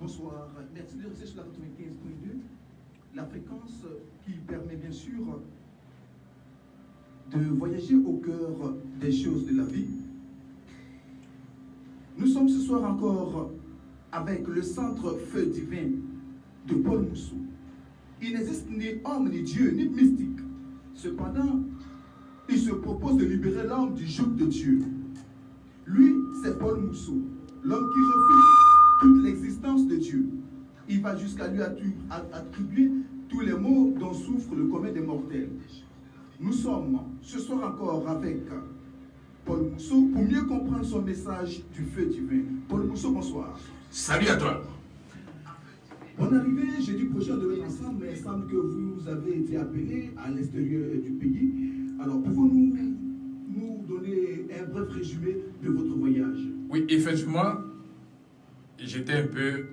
Bonsoir. Merci de rester sur la 95.2. La fréquence qui permet bien sûr de voyager au cœur des choses de la vie. Nous sommes ce soir encore avec le centre Feu Divin de Paul Moussou. Il n'existe ni homme, ni Dieu, ni mystique. Cependant, il se propose de libérer l'homme du joug de Dieu. Lui, c'est Paul Moussou, l'homme qui refuse toute l'existence de Dieu. Il va jusqu'à lui attribuer tous les maux dont souffre le commun des mortels. Nous sommes ce soir encore avec Paul Moussou pour mieux comprendre son message du feu divin. Paul Moussou, bonsoir. Salut à toi. Bonne arrivée, jeudi prochain, on devait être ensemble, mais il semble que vous avez été appelé à l'extérieur du pays. Alors, pouvez-vous nous donner un bref résumé de votre voyage? Oui, effectivement, j'étais un peu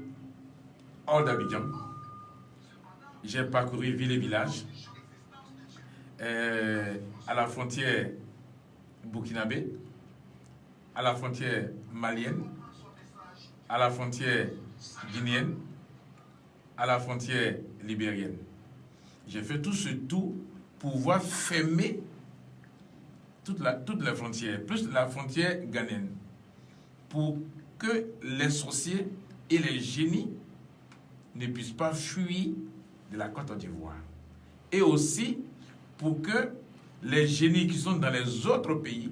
hors d'Abidjan. J'ai parcouru ville et village, à la frontière burkinabé, à la frontière malienne, à la frontière guinéenne, à la frontière libérienne. J'ai fait tout ce tour pour pouvoir fermer toute la frontière, plus la frontière ghanéenne, pour que les sorciers et les génies ne puissent pas fuir de la Côte d'Ivoire. Et aussi pour que les génies qui sont dans les autres pays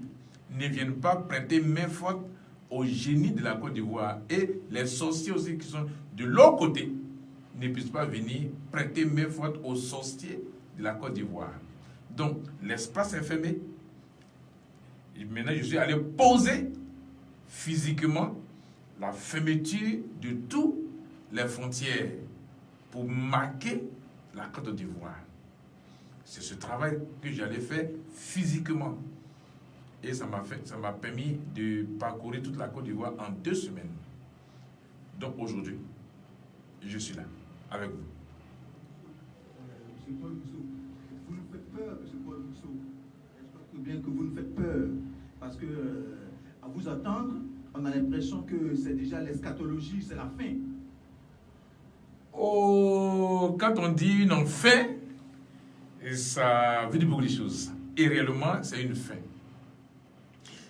ne viennent pas prêter main forte aux génies de la Côte d'Ivoire. Et les sorciers aussi qui sont de l'autre côté ne puissent pas venir prêter main forte aux sorciers de la Côte d'Ivoire. Donc l'espace est fermé. Et maintenant je suis allé poser physiquement la fermeture de toutes les frontières pour marquer la Côte d'Ivoire. C'est ce travail que j'allais faire physiquement. Et ça m'a permis de parcourir toute la Côte d'Ivoire en 2 semaines. Donc aujourd'hui, je suis là, avec vous. Monsieur Paul Moussou, vous nous faites peur, monsieur Paul Moussou. J'espère bien que vous nous faites peur. Parce que, à vous attendre, on a l'impression que c'est déjà l'eschatologie, c'est la fin. Oh, quand on dit une fin, ça veut dire beaucoup de choses. Et réellement, c'est une fin.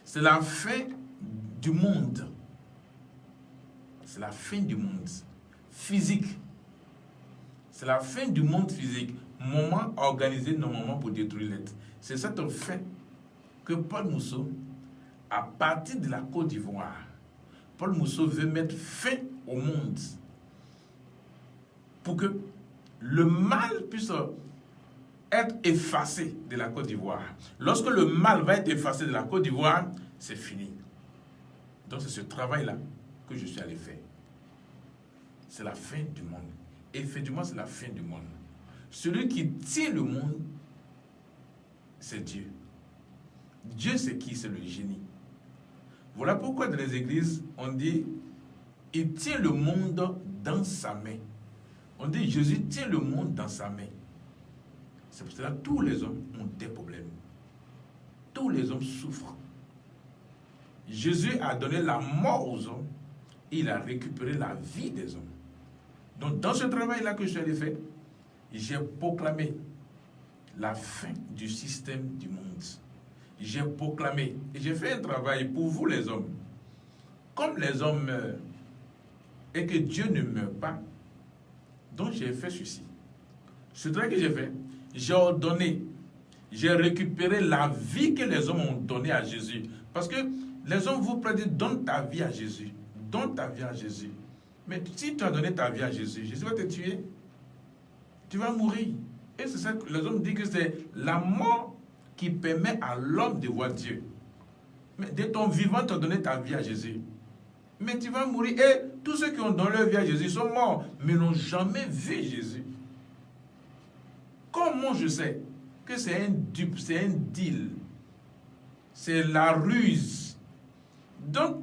C'est la fin du monde. C'est la fin du monde physique. C'est la fin du monde physique. Moment organisé normalement pour détruire l'être. C'est cette fin que Paul Moussou, à partir de la Côte d'Ivoire, Paul Moussou veut mettre fin au monde pour que le mal puisse être effacé de la Côte d'Ivoire. Lorsque le mal va être effacé de la Côte d'Ivoire, c'est fini. Donc c'est ce travail-là que je suis allé faire. C'est la fin du monde. Effectivement, c'est la fin du monde. Celui qui tient le monde, c'est Dieu. Dieu, c'est qui? C'est le génie. Voilà pourquoi dans les églises, on dit, il tient le monde dans sa main. On dit, Jésus tient le monde dans sa main. C'est pour cela que tous les hommes ont des problèmes. Tous les hommes souffrent. Jésus a donné la mort aux hommes. Il a récupéré la vie des hommes. Donc, dans ce travail-là que je suis allé faire, j'ai proclamé la fin du système du monde. J'ai proclamé, et j'ai fait un travail pour vous les hommes. Comme les hommes meurent, et que Dieu ne meurt pas, donc j'ai fait ceci. Ce travail que j'ai fait, j'ai ordonné, j'ai récupéré la vie que les hommes ont donnée à Jésus. Parce que les hommes vous prédisent, donne ta vie à Jésus. Donne ta vie à Jésus. Mais si tu as donné ta vie à Jésus, Jésus va te tuer. Tu vas mourir. Et c'est ça que les hommes disent que c'est la mort qui permet à l'homme de voir Dieu. Mais de ton vivant, tu as donné ta vie à Jésus. Mais tu vas mourir. Et tous ceux qui ont donné leur vie à Jésus sont morts, mais n'ont jamais vu Jésus. Comment je sais que c'est un dupe, c'est un deal, c'est la ruse. Donc,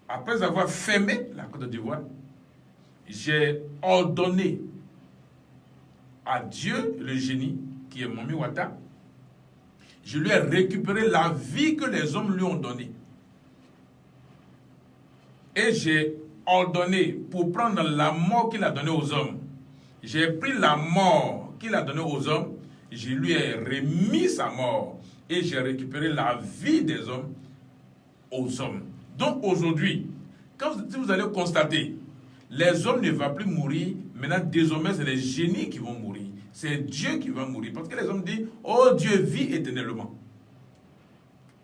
après avoir fermé la Côte d'Ivoire, j'ai ordonné à Dieu, le génie, qui est Momi Wata, je lui ai récupéré la vie que les hommes lui ont donnée. Et j'ai ordonné pour prendre la mort qu'il a donnée aux hommes. J'ai pris la mort qu'il a donnée aux hommes, je lui ai remis sa mort et j'ai récupéré la vie des hommes aux hommes. Donc aujourd'hui, si vous allez constater, les hommes ne vont plus mourir, maintenant désormais c'est les génies qui vont mourir. C'est Dieu qui va mourir. Parce que les hommes disent, oh Dieu vit éternellement.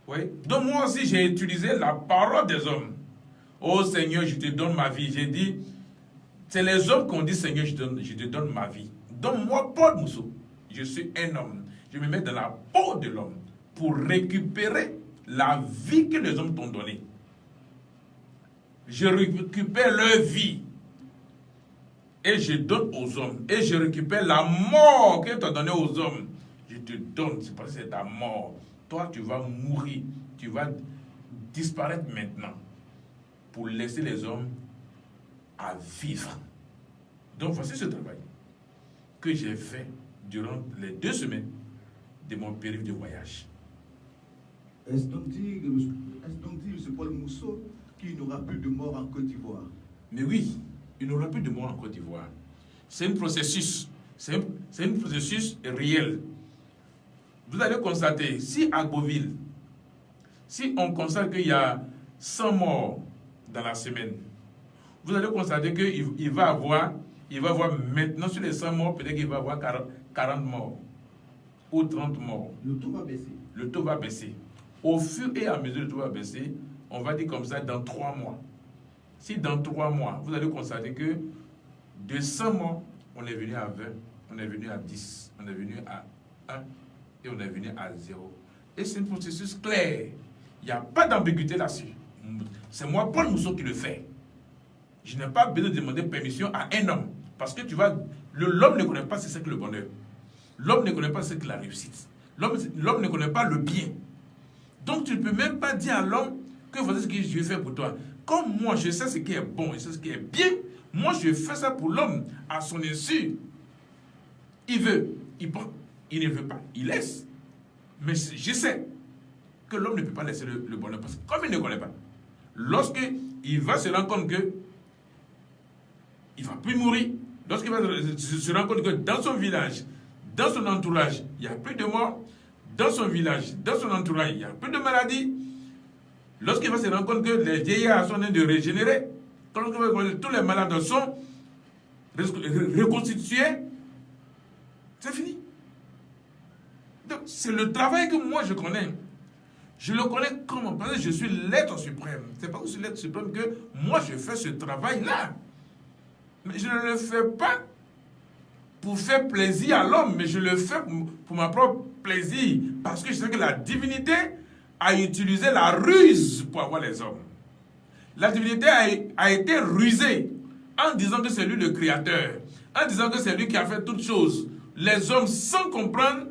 Oui. Donc moi aussi j'ai utilisé la parole des hommes. Oh Seigneur, je te donne ma vie. J'ai dit, c'est les hommes qui ont dit, Seigneur, je te donne ma vie. Donc moi, Paul Mousso, je suis un homme. Je me mets dans la peau de l'homme pour récupérer la vie que les hommes t'ont donnée. Je récupère leur vie et je donne aux hommes. Et je récupère la mort que tu as donnée aux hommes. Je te donne, c'est parce que c'est ta mort. Toi, tu vas mourir. Tu vas disparaître maintenant pour laisser les hommes à vivre. Donc, voici ce travail que j'ai fait durant les 2 semaines de mon périple de voyage. Est-ce donc dit, M. Paul Mousso, qu'il n'y aura plus de mort en Côte d'Ivoire? Mais oui, il n'y aura plus de mort en Côte d'Ivoire. C'est un processus. C'est un processus réel. Vous allez constater, si à Beauville, si on constate qu'il y a 100 morts dans la semaine, vous allez constater qu'il va avoir maintenant sur les 100 morts, peut-être qu'il va avoir 40 morts ou 30 morts. Le taux va baisser. Le taux va baisser. Au fur et à mesure que le taux va baisser, on va dire comme ça dans 3 mois. Si dans 3 mois, vous allez constater que de 100 morts, on est venu à 20, on est venu à 10, on est venu à 1 et on est venu à 0. Et c'est un processus clair. Il n'y a pas d'ambiguïté là-dessus. C'est moi, Paul Mousso, qui le fait. Je n'ai pas besoin de demander permission à un homme. Parce que tu vois, l'homme ne connaît pas ce que le bonheur. L'homme ne connaît pas ce que la réussite. L'homme ne connaît pas le bien. Donc tu ne peux même pas dire à l'homme que voici ce que je vais faire pour toi. Comme moi, je sais ce qui est bon et ce qui est bien, moi je fais ça pour l'homme à son insu. Il veut, il prend, il ne veut pas, il laisse. Mais je sais que l'homme ne peut pas laisser le bonheur parce que comme il ne connaît pas, lorsqu'il va se rendre compte que il ne va plus mourir, lorsqu'il va se rendre compte que dans son village, dans son entourage, il n'y a plus de morts, dans son village, dans son entourage, il n'y a plus de maladies, lorsqu'il va se rendre compte que les vieillards sont en train de régénérer, quand tous les malades sont reconstitués, c'est fini. Donc, c'est le travail que moi je connais. Je le connais comment? Parce que je suis l'être suprême. C'est parce que je suis l'être suprême que moi je fais ce travail-là. Mais je ne le fais pas pour faire plaisir à l'homme, mais je le fais pour ma propre plaisir. Parce que je sais que la divinité a utilisé la ruse pour avoir les hommes. La divinité a été rusée en disant que c'est lui le créateur, en disant que c'est lui qui a fait toutes choses. Les hommes, sans comprendre,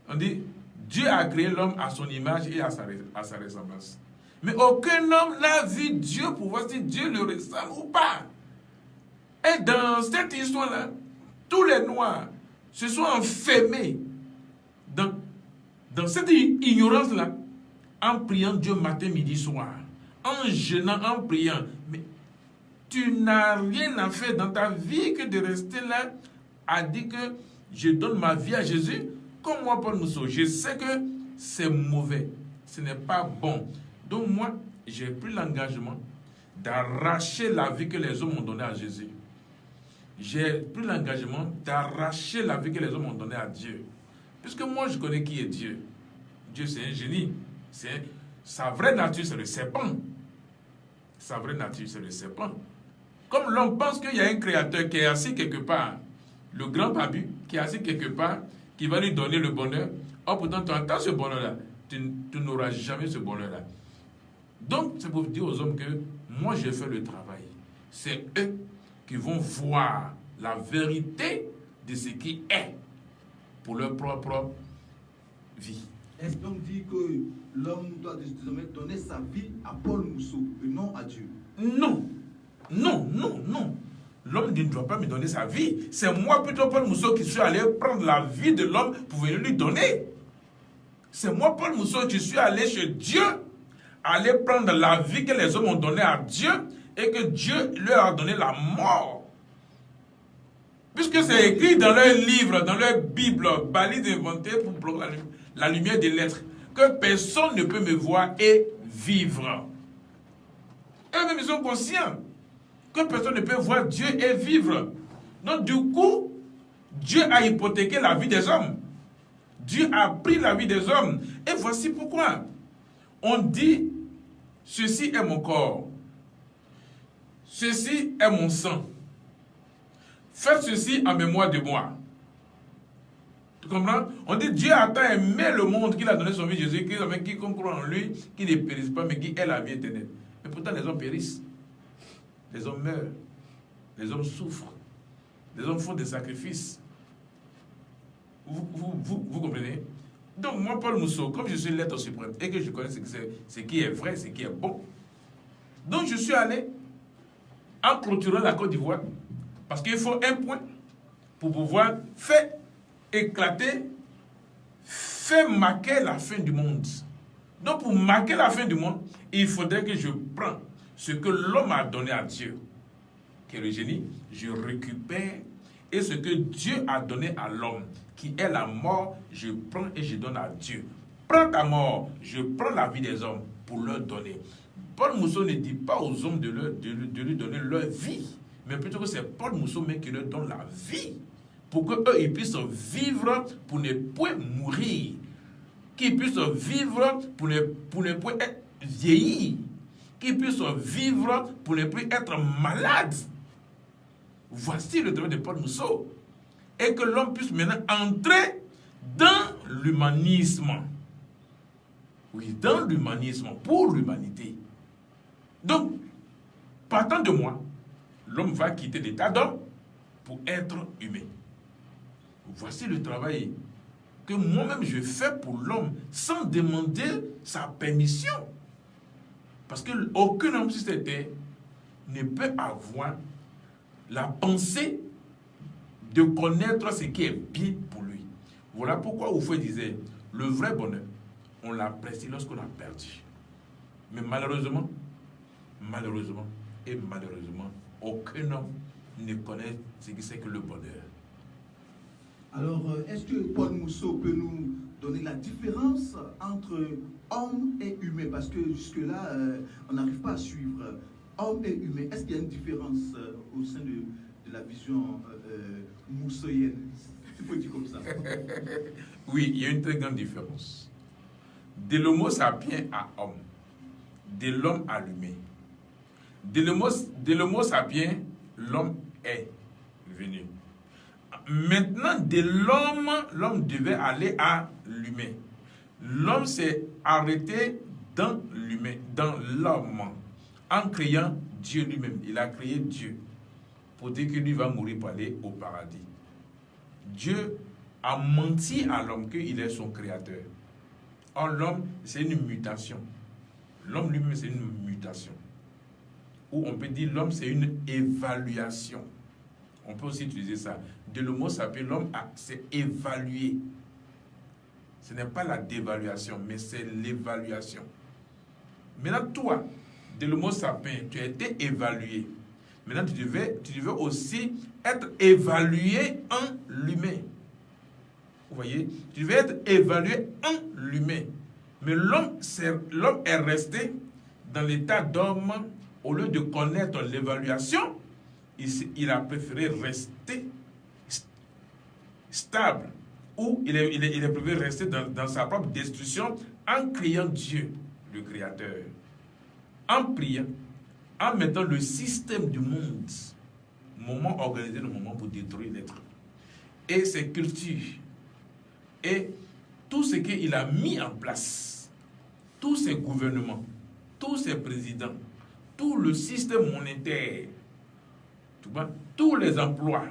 on dit, Dieu a créé l'homme à son image et à sa ressemblance. Mais aucun homme n'a vu Dieu pour voir si Dieu le ressemble ou pas. Et dans cette histoire-là, tous les Noirs se sont enfermés dans cette ignorance-là, en priant Dieu matin, midi, soir, en jeûnant, en priant. Mais tu n'as rien à faire dans ta vie que de rester là à dire que je donne ma vie à Jésus. Comme moi, Paul Mousso, je sais que c'est mauvais, ce n'est pas bon. Donc moi, j'ai pris l'engagement d'arracher la vie que les hommes ont donnée à Jésus. J'ai pris l'engagement d'arracher la vie que les hommes ont donnée à Dieu. Puisque moi, je connais qui est Dieu. Dieu, c'est un génie. Sa vraie nature, c'est le serpent. Sa vraie nature, c'est le serpent. Comme l'homme pense qu'il y a un créateur qui est assis quelque part, le grand Babu, qui est assis quelque part, qui va lui donner le bonheur. Or, pourtant, tu entends ce bonheur-là. Tu n'auras jamais ce bonheur-là. Donc, c'est pour dire aux hommes que moi, j'ai fait le travail. C'est eux qui vont voir la vérité de ce qui est pour leur propre vie. Est-ce donc dit que l'homme doit désormais donner sa vie à Paul Mousso et non à Dieu? Non. Non, non, non. L'homme ne doit pas me donner sa vie. C'est moi plutôt, Paul Mousso, qui suis allé prendre la vie de l'homme pour venir lui donner. C'est moi, Paul Mousso, qui suis allé chez Dieu, aller prendre la vie que les hommes ont donnée à Dieu et que Dieu leur a donné la mort. Puisque c'est écrit dans leur livre, dans leur Bible, balise inventée pour bloquer la lumière des lettres, que personne ne peut me voir et vivre. Eux-mêmes, ils sont conscients que personne ne peut voir Dieu et vivre. Donc, du coup, Dieu a hypothéqué la vie des hommes. Dieu a pris la vie des hommes. Et voici pourquoi. On dit, ceci est mon corps. Ceci est mon sang. Faites ceci en mémoire de moi. Tu comprends? On dit, Dieu a tant aimé le monde qu'il a donné son fils Jésus-Christ, avec quiconque croit en lui, qui ne périsse pas, mais qui ait la vie éternelle. Mais pourtant, les hommes périssent. Les hommes meurent. Les hommes souffrent. Les hommes font des sacrifices. Vous comprenez? Donc, moi, Paul Mousseau, comme je suis l'être suprême et que je connais ce qui est vrai, ce qui est bon, donc je suis allé en clôturant la Côte d'Ivoire parce qu'il faut un point pour pouvoir faire éclater, faire marquer la fin du monde. Donc, pour marquer la fin du monde, il faudrait que je prenne ce que l'homme a donné à Dieu, qui est le génie, je récupère, et ce que Dieu a donné à l'homme, qui est la mort, je prends et je donne à Dieu. Prends ta mort, je prends la vie des hommes pour leur donner. Paul Mousseau ne dit pas aux hommes de lui donner leur vie, mais plutôt que c'est Paul Mousseau même qui leur donne la vie, pour qu'eux ils puissent vivre pour ne point mourir, qu'ils puissent vivre pour ne point être vieillis, qu'ils puissent vivre pour ne plus être malades. Voici le travail de Paul Mousseau. Et que l'homme puisse maintenant entrer dans l'humanisme. Oui, dans l'humanisme, pour l'humanité. Donc, partant de moi, l'homme va quitter l'état d'homme pour être humain. Voici le travail que moi-même je fais pour l'homme sans demander sa permission. Parce qu'aucun homme sur cette terre ne peut avoir la pensée de connaître ce qui est bien pour lui. Voilà pourquoi Oufoué disait, le vrai bonheur, on l'apprécie lorsqu'on a perdu. Mais malheureusement, aucun homme ne connaît ce que c'est que le bonheur. Alors, est-ce que Paul Mousseau peut nous donner la différence entre homme et humain? Parce que jusque-là, on n'arrive pas à suivre. Homme et humain, est-ce qu'il y a une différence au sein de la vision moussoïenne, tu peux dire comme ça? Oui, il y a une très grande différence. De l'homo sapiens à homme, de l'homme à l'humain. De l'homo sapiens, l'homme est venu. Maintenant, de l'homme devait aller à l'humain. L'homme s'est arrêté dans l'humain, dans l'homme, en créant Dieu lui-même. Il a créé Dieu pour dire que lui va mourir pour aller au paradis. Dieu a menti à l'homme qu'il est son créateur. Or, l'homme, c'est une mutation. L'homme lui-même, c'est une mutation. Ou on peut dire l'homme, c'est une évaluation. On peut aussi utiliser ça. De l'homo sapiens, l'homme s'est évalué. Ce n'est pas la dévaluation, mais c'est l'évaluation. Maintenant, toi, de l'homo sapiens, tu as été évalué. Maintenant, tu devais aussi être évalué en l'humain. Vous voyez? Tu devais être évalué en l'humain. Mais l'homme est resté dans l'état d'homme. Au lieu de connaître l'évaluation, il a préféré rester stable. Ou il est préféré rester dans sa propre destruction en criant Dieu, le Créateur. En priant, en mettant le système du monde, moment organisé, le moment pour détruire l'être. Et ses cultures. Et tout ce qu'il a mis en place, tous ses gouvernements, tous ses présidents, tout le système monétaire, tous les emplois.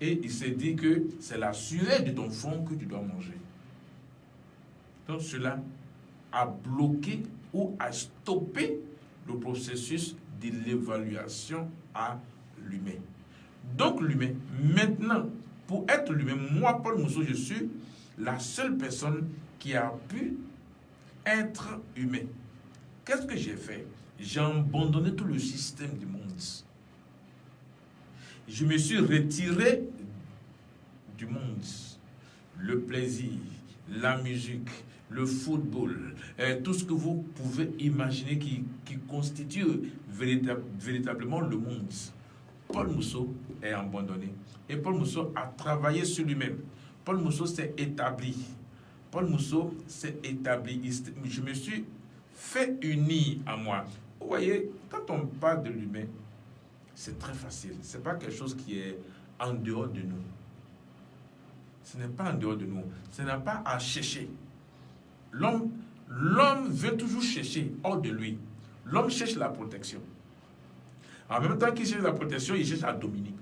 Et il s'est dit que c'est la sueur de ton front que tu dois manger. Donc cela a bloqué ou a stoppé le processus de l'évaluation à l'humain. Donc l'humain, maintenant, pour être l'humain, moi, Paul Mousseau, je suis la seule personne qui a pu être humain. Qu'est-ce que j'ai fait? J'ai abandonné tout le système du monde. Je me suis retiré du monde. Le plaisir, la musique, le football, tout ce que vous pouvez imaginer qui constitue véritablement le monde. Paul Mousseau est abandonné. Et Paul Mousseau a travaillé sur lui-même. Paul Mousseau s'est établi. Paul Mousseau s'est établi. Je me suis fait unir à moi. Vous voyez, quand on parle de l'humain, c'est très facile. Ce n'est pas quelque chose qui est en dehors de nous. Ce n'est pas en dehors de nous. Ce n'est pas à chercher. L'homme veut toujours chercher hors de lui. L'homme cherche la protection. En même temps qu'il cherche la protection, il cherche à dominer.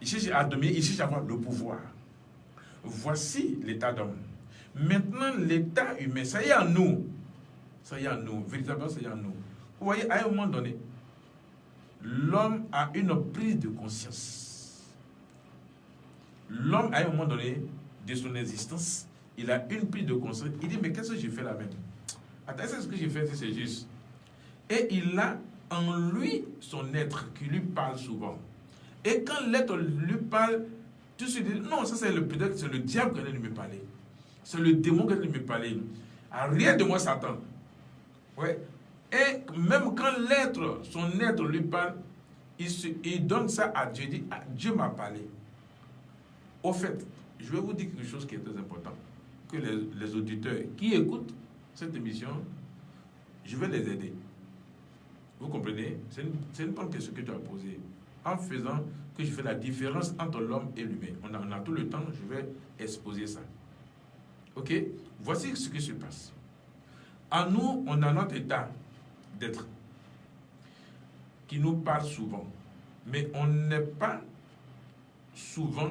Il cherche à dominer, il cherche à avoir le pouvoir. Voici l'état d'homme. Maintenant, l'état humain, ça y est en nous. Ça y est en nous. Véritablement, ça y est en nous. Vous voyez, à un moment donné, l'homme a une prise de conscience. L'homme, à un moment donné de son existence, il a une prise de conscience. Il dit, mais qu'est-ce que j'ai fait là-même? Attends, c'est ce que j'ai fait, c'est juste. Et il a en lui son être qui lui parle souvent. Et quand l'être lui parle, tu te dis, non, ça c'est peut-être c'est le diable qui est en train de me parler. C'est le démon qui est en train de me parler. Rien de moi, Satan. Ouais. Et même quand l'être, son être lui parle, il donne ça à Dieu. Il dit, ah, Dieu m'a parlé. Au fait, je vais vous dire quelque chose qui est très important. Que les auditeurs qui écoutent cette émission, je vais les aider. Vous comprenez? C'est une bonne question que tu as posée. En faisant que je fais la différence entre l'homme et l'humain. On a tout le temps, je vais exposer ça. Ok? Voici ce qui se passe. En nous, on a notre état d'être qui nous parle souvent. Mais on n'est pas souvent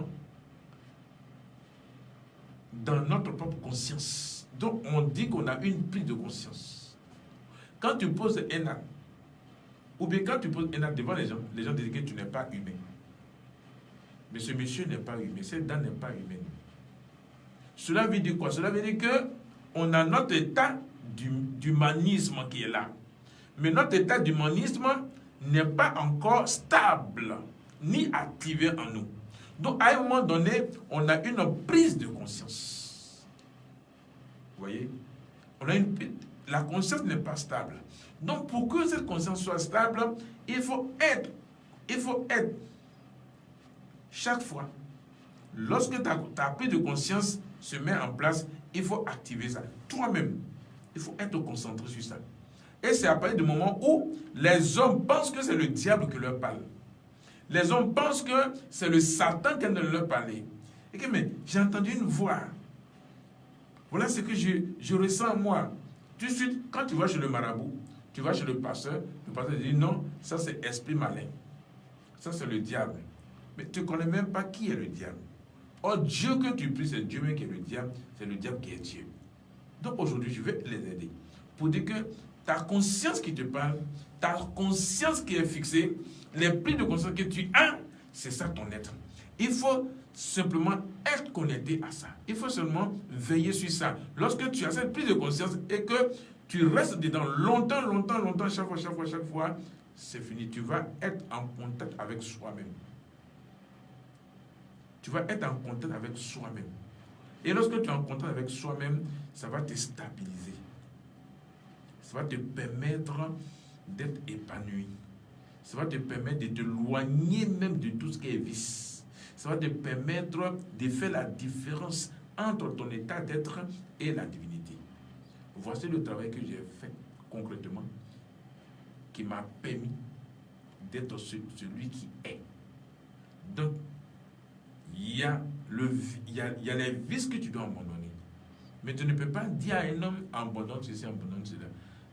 dans notre propre conscience. Donc, on dit qu'on a une prise de conscience. Quand tu poses un acte, ou bien quand tu poses un acte devant les gens disent que tu n'es pas humain. Mais ce monsieur n'est pas humain, cette dame n'est pas humaine. Cela veut dire quoi? Cela veut dire qu'on a notre état d'humanisme qui est là. Mais notre état d'humanisme n'est pas encore stable, ni activé en nous. Donc, à un moment donné, on a une prise de conscience. Vous voyez? La conscience n'est pas stable. Donc, pour que cette conscience soit stable, il faut être chaque fois, lorsque ta prise de conscience se met en place, il faut activer ça. Toi-même, il faut être concentré sur ça. Et c'est à partir du moment où les hommes pensent que c'est le diable qui leur parle. Les hommes pensent que c'est le Satan qui est en train de leur parler. Et que, mais j'ai entendu une voix. Voilà ce que je ressens en moi. Tout de suite, quand tu vas chez le marabout, tu vas chez le pasteur dit non, ça c'est esprit malin. Ça c'est le diable. Mais tu ne connais même pas qui est le diable. Oh, Dieu que tu pries, c'est Dieu même qui est le diable qui est Dieu. Donc aujourd'hui, je vais les aider. Pour dire que ta conscience qui te parle, ta conscience qui est fixée, les plis de conscience que tu as, c'est ça ton être. Il faut simplement être connecté à ça. Il faut seulement veiller sur ça. Lorsque tu as cette prise de conscience et que tu restes dedans longtemps, chaque fois, c'est fini. Tu vas être en contact avec soi-même. Tu vas être en contact avec soi-même. Et lorsque tu es en contact avec soi-même, ça va te stabiliser. Ça va te permettre d'être épanoui. Ça va te permettre de t'éloigner même de tout ce qui est vice. Ça va te permettre de faire la différence entre ton état d'être et la divinité. Voici le travail que j'ai fait concrètement, qui m'a permis d'être celui qui est. Donc, il y a les vices que tu dois abandonner. Mais tu ne peux pas dire à un homme, abandonne ceci, abandonne cela.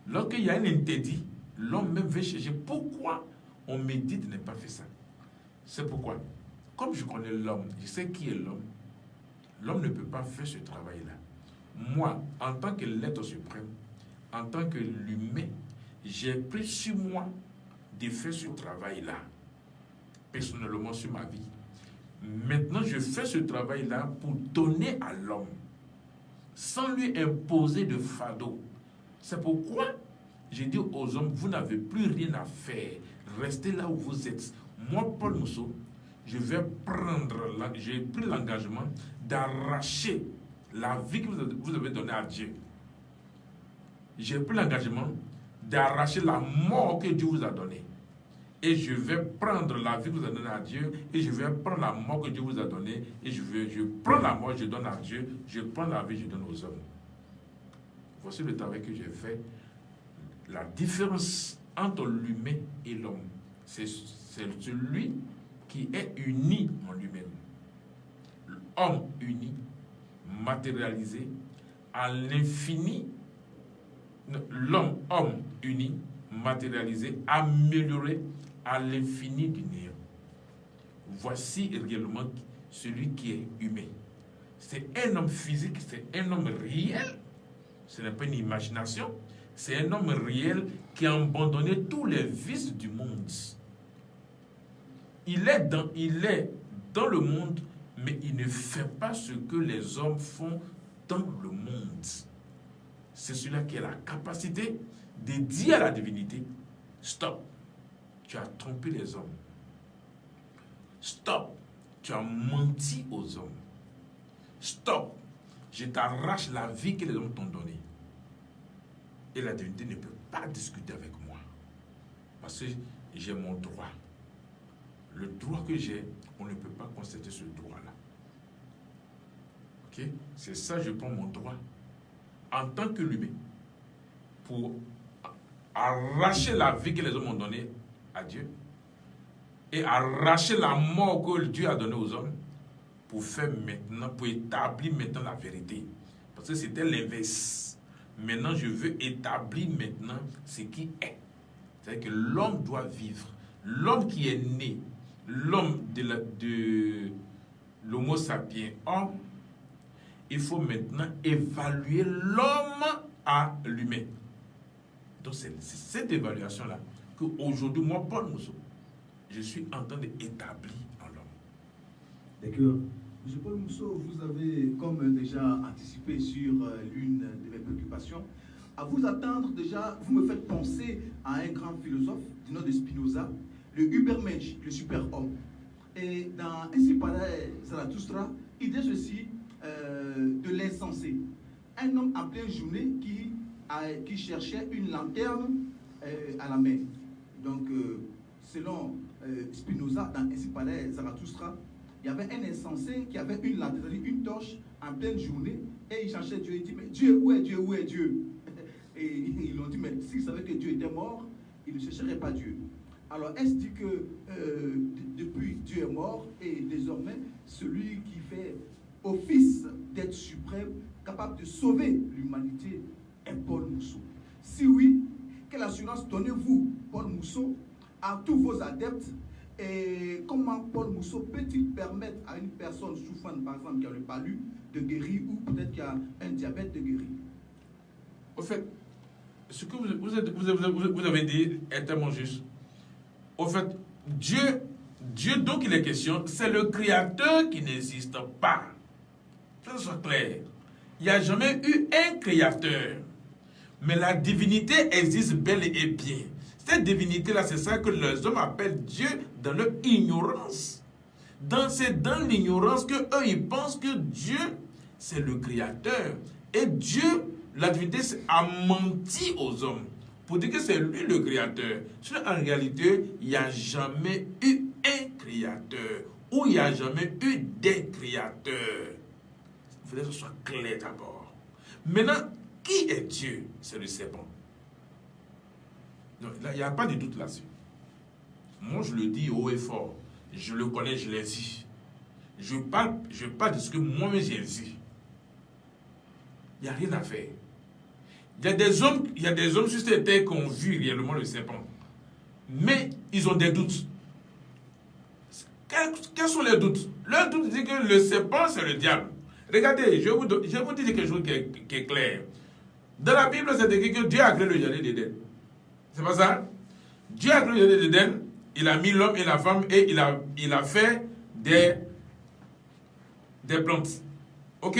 Lorsqu'il y a un interdit, l'homme même veut chercher pourquoi on me dit de ne pas faire ça. C'est pourquoi, comme je connais l'homme, je sais qui est l'homme, l'homme ne peut pas faire ce travail-là. Moi, en tant que l'être suprême, en tant que l'humain, j'ai pris sur moi de faire ce travail-là, personnellement sur ma vie. Maintenant, je fais ce travail-là pour donner à l'homme, sans lui imposer de fardeau. C'est pourquoi j'ai dit aux hommes, vous n'avez plus rien à faire. Restez là où vous êtes. Moi, Paul Mousseau, j'ai pris l'engagement d'arracher la vie que vous avez donnée à Dieu. J'ai pris l'engagement d'arracher la mort que Dieu vous a donnée. Et je vais prendre la vie que vous avez donnée à Dieu, et je vais prendre la mort que Dieu vous a donnée, et je prends la mort, je donne à Dieu, je prends la vie, je donne aux hommes. Voici le travail que j'ai fait. La différence entre l'humain et l'homme, c'est celui qui est uni en lui-même. L'homme uni, matérialisé à l'infini. L'homme uni, matérialisé, amélioré à l'infini du néant. Voici réellement celui qui est humain. C'est un homme physique, c'est un homme réel. Ce n'est pas une imagination. C'est un homme réel qui a abandonné tous les vices du monde. Il est dans le monde, mais il ne fait pas ce que les hommes font dans le monde. C'est celui-là qui a la capacité de dire à la divinité, stop, tu as trompé les hommes. Stop, tu as menti aux hommes. Stop, je t'arrache la vie que les hommes t'ont donnée. Et la divinité ne peut pas discuter avec moi. Parce que j'ai mon droit. Le droit que j'ai, on ne peut pas constater ce droit-là. Ok? C'est ça, je prends mon droit. En tant que l'humain, pour arracher la vie que les hommes ont donnée à Dieu et arracher la mort que Dieu a donnée aux hommes pour établir maintenant la vérité. Parce que c'était l'inverse. Maintenant, je veux établir maintenant ce qui est. C'est-à-dire que l'homme doit vivre. L'homme qui est né, l'homme de l'homo sapiens homme, il faut maintenant évaluer l'homme à l'humain. Donc c'est cette évaluation-là qu'aujourd'hui, moi, Paul Mousseau, je suis en train d'établir en l'homme. D'accord. M. Paul Mousseau, vous avez comme déjà anticipé sur l'une de mes préoccupations. À vous attendre déjà, vous me faites penser à un grand philosophe du nom de Spinoza, le Übermensch, le super-homme. Et dans Ainsi parlait Zarathustra, il dit ceci de l'insensé. Un homme en pleine journée qui cherchait une lanterne à la main. Donc, selon Spinoza, dans Ainsi parlait Zarathustra, il y avait un insensé qui avait une lanterne, une torche en pleine journée, et il cherchait Dieu. Il dit, mais Dieu, où est Dieu, où est Dieu? Et ils l'ont dit, mais s'il savait que Dieu était mort, il ne chercherait pas Dieu. Alors, est-ce dit que depuis Dieu est mort, et désormais, celui qui fait office d'être suprême, capable de sauver l'humanité, est Paul Mousseau? Si oui, quelle assurance donnez-vous, Paul Mousseau, à tous vos adeptes? Et comment Paul Mousseau peut-il permettre à une personne souffrant, par exemple, qui a le palu, de guérir, ou peut-être qui a un diabète, de guérir? Au fait, ce que vous avez dit est tellement juste. Au fait, Dieu dont il est question, c'est le Créateur qui n'existe pas. Que ce soit clair. Il n'y a jamais eu un Créateur. Mais la divinité existe bel et bien. Cette divinité-là, c'est ça que les hommes appellent Dieu dans leur ignorance. C'est dans l'ignorance qu'eux, ils pensent que Dieu, c'est le Créateur. Et Dieu, la divinité, a menti aux hommes pour dire que c'est lui le Créateur. En réalité, il n'y a jamais eu un Créateur ou il n'y a jamais eu des créateurs. Il faudrait que ce soit clair d'abord. Maintenant, qui est Dieu? C'est le serpent. Donc, là, il n'y a pas de doute là-dessus. Moi, je le dis haut et fort. Je le connais, je l'ai vu. Je parle de ce que moi-même j'ai vu. Il n'y a rien à faire. Il y a des hommes sur cette terre qui ont vu réellement le serpent. Mais ils ont des doutes. Quels sont les doutes? Leur doute dit que le serpent, c'est le diable. Regardez, je vous dis quelque chose qui est clair. Dans la Bible, c'est écrit que Dieu a créé le jardin d'Éden. C'est pas ça? Dieu a créé le jardin d'Éden, il a mis l'homme et la femme et il a fait des plantes. Ok?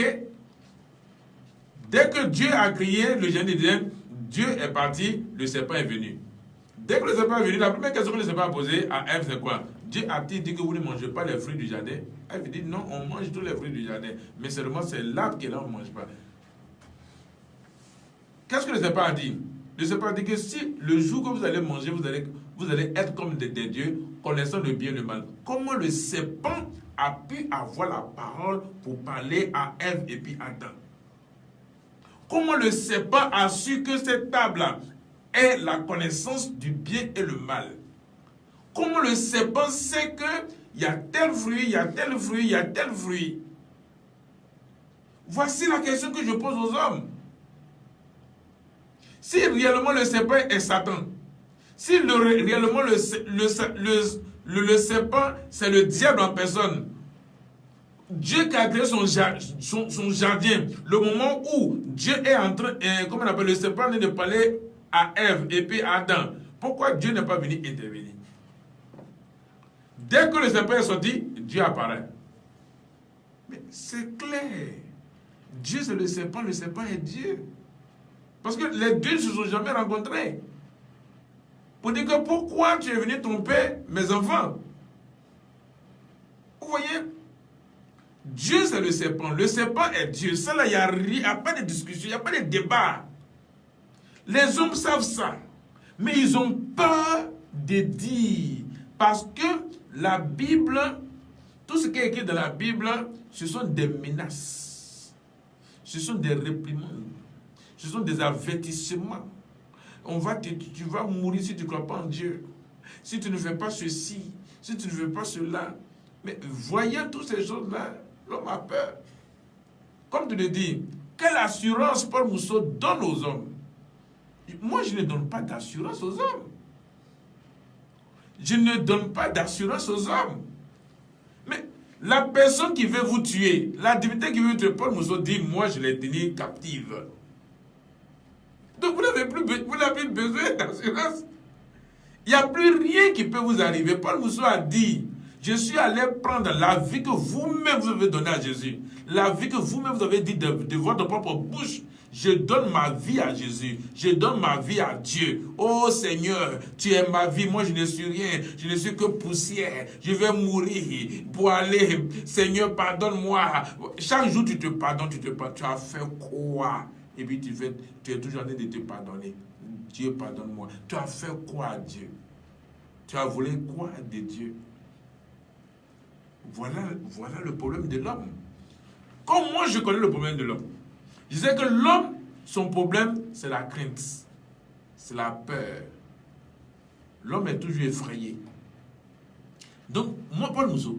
Dès que Dieu a créé le jardin d'Éden, Dieu est parti, le serpent est venu. Dès que le serpent est venu, la première question que le serpent a posée à Ève, c'est quoi? Dieu a-t-il dit que vous ne mangez pas les fruits du jardin? Ève dit non, on mange tous les fruits du jardin. Mais seulement c'est l'arbre qui est là, on ne mange pas. Qu'est-ce que le serpent a dit? Le serpent a dit que si le jour que vous allez manger, vous allez être comme des dieux, connaissant le bien et le mal. Comment le serpent a pu avoir la parole pour parler à Ève et puis à Adam? Comment le serpent a su que cette table-là est la connaissance du bien et le mal? Comment le serpent sait qu'il y a tel fruit, il y a tel fruit, il y a tel fruit? Voici la question que je pose aux hommes. Si réellement le serpent est Satan, si réellement le serpent c'est le diable en personne, Dieu qui a créé son jardin, le moment où Dieu est en train, comment on appelle, le serpent de parler à Ève et puis à Adam, pourquoi Dieu n'est pas venu intervenir? Dès que le serpent est sorti, Dieu apparaît. Mais c'est clair. Dieu c'est le serpent est Dieu. Parce que les deux ne se sont jamais rencontrés. Pour dire que pourquoi tu es venu tromper mes enfants? Vous voyez? Dieu c'est le serpent est Dieu. Ça là, il n'y a pas de discussion, il n'y a pas de débat. Les hommes savent ça. Mais ils ont peur de dire. Parce que la Bible, tout ce qui est écrit dans la Bible, ce sont des menaces. Ce sont des réprimandes. Ce sont des avertissements. Tu vas mourir si tu ne crois pas en Dieu. Si tu ne fais pas ceci, si tu ne fais pas cela. Mais voyant toutes ces choses-là, l'homme a peur. Comme tu le dis, quelle assurance Paul Mousseau donne aux hommes? Moi, je ne donne pas d'assurance aux hommes. Je ne donne pas d'assurance aux hommes. Mais la personne qui veut vous tuer, la divinité qui veut vous tuer, Paul Mousseau dit, moi, je l'ai tenue captive. Donc, vous n'avez plus besoin d'assurance. Il n'y a plus rien qui peut vous arriver. Paul Mousseau a dit, je suis allé prendre la vie que vous-même vous avez donnée à Jésus. La vie que vous-même vous avez dit de votre propre bouche. Je donne ma vie à Jésus. Je donne ma vie à Dieu. Oh Seigneur, tu es ma vie. Moi, je ne suis rien. Je ne suis que poussière. Je vais mourir pour aller. Seigneur, pardonne-moi. Chaque jour, tu te pardonnes, tu as fait quoi? Et puis, tu es toujours en train de te pardonner. Dieu, pardonne-moi. Tu as fait quoi à Dieu? Tu as volé quoi de Dieu? Voilà le problème de l'homme. Comme moi, je connais le problème de l'homme. Je sais que l'homme, son problème, c'est la crainte. C'est la peur. L'homme est toujours effrayé. Donc, moi, Paul Mousseau,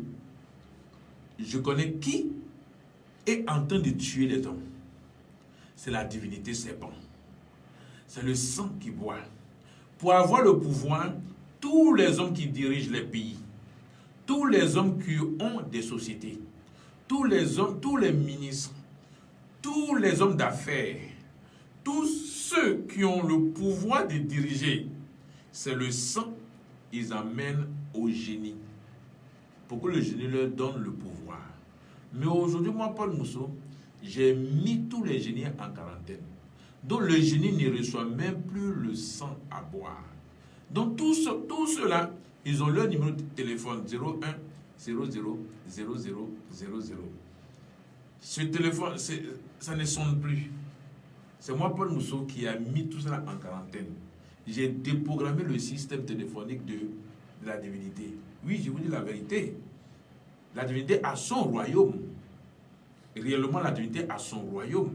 je connais qui est en train de tuer les hommes. C'est la divinité serpent. C'est le sang qui boit. Pour avoir le pouvoir, tous les hommes qui dirigent les pays, tous les hommes qui ont des sociétés, tous les hommes, tous les ministres, tous les hommes d'affaires, tous ceux qui ont le pouvoir de diriger, c'est le sang, ils amènent au génie. Pour que le génie leur donne le pouvoir. Mais aujourd'hui, moi, Paul Mousseau, j'ai mis tous les génies en quarantaine. Donc le génie ne reçoit même plus le sang à boire. Donc tous ceux-là, ils ont leur numéro de téléphone 01 00 00 00. Ce téléphone, ça ne sonne plus. C'est moi, Paul Mousseau, qui a mis tout cela en quarantaine. J'ai déprogrammé le système téléphonique de la divinité. Oui, je vous dis la vérité. La divinité a son royaume. Réellement, la divinité a son royaume.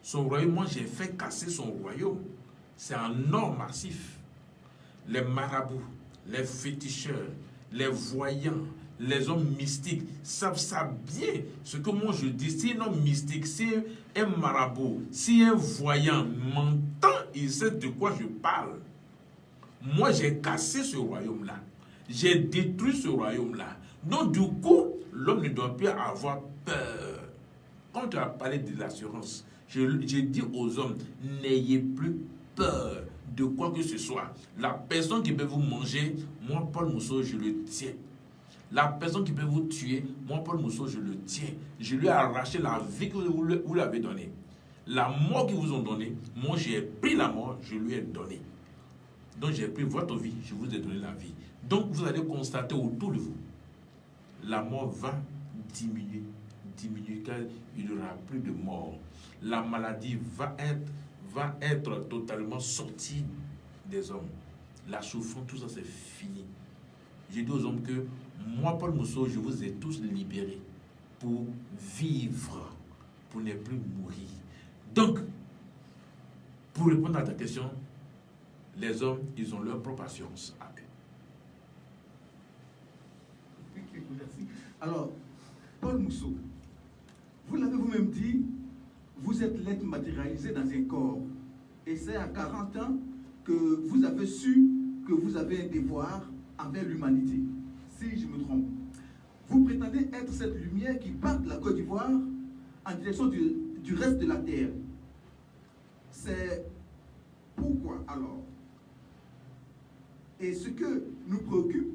Son royaume, moi, j'ai fait casser son royaume. C'est un or massif. Les marabouts, les féticheurs, les voyants, les hommes mystiques savent ça bien. Ce que moi je dis, si un homme mystique, si un marabout, si un voyant m'entend, il sait de quoi je parle. Moi, j'ai cassé ce royaume-là. J'ai détruit ce royaume-là. Donc, du coup, l'homme ne doit plus avoir peur. Quand tu as parlé de l'assurance, j'ai dit aux hommes, n'ayez plus peur de quoi que ce soit. La personne qui peut vous manger, moi, Paul Mousseau, je le tiens. La personne qui peut vous tuer, moi, Paul Mousseau, je le tiens. Je lui ai arraché la vie que vous lui avez donnée. La mort qu'ils vous ont donnée, moi j'ai pris la mort, je lui ai donné. Donc j'ai pris votre vie, je vous ai donné la vie. Donc vous allez constater autour de vous, la mort va diminuer, car il n'y aura plus de mort. La maladie va être totalement sortie des hommes. La souffrance, tout ça c'est fini. J'ai dit aux hommes que moi, Paul Mousseau, je vous ai tous libérés pour vivre, pour ne plus mourir. Donc, pour répondre à ta question, les hommes, ils ont leur propre assurance à eux. Merci. Alors, Paul Mousseau, vous l'avez vous-même dit, vous êtes l'être matérialisé dans un corps. Et c'est à 40 ans que vous avez su que vous avez un devoir envers l'humanité. Si je me trompe. Vous prétendez être cette lumière qui part de la Côte d'Ivoire en direction du reste de la terre. C'est pourquoi alors? Et ce que nous préoccupe,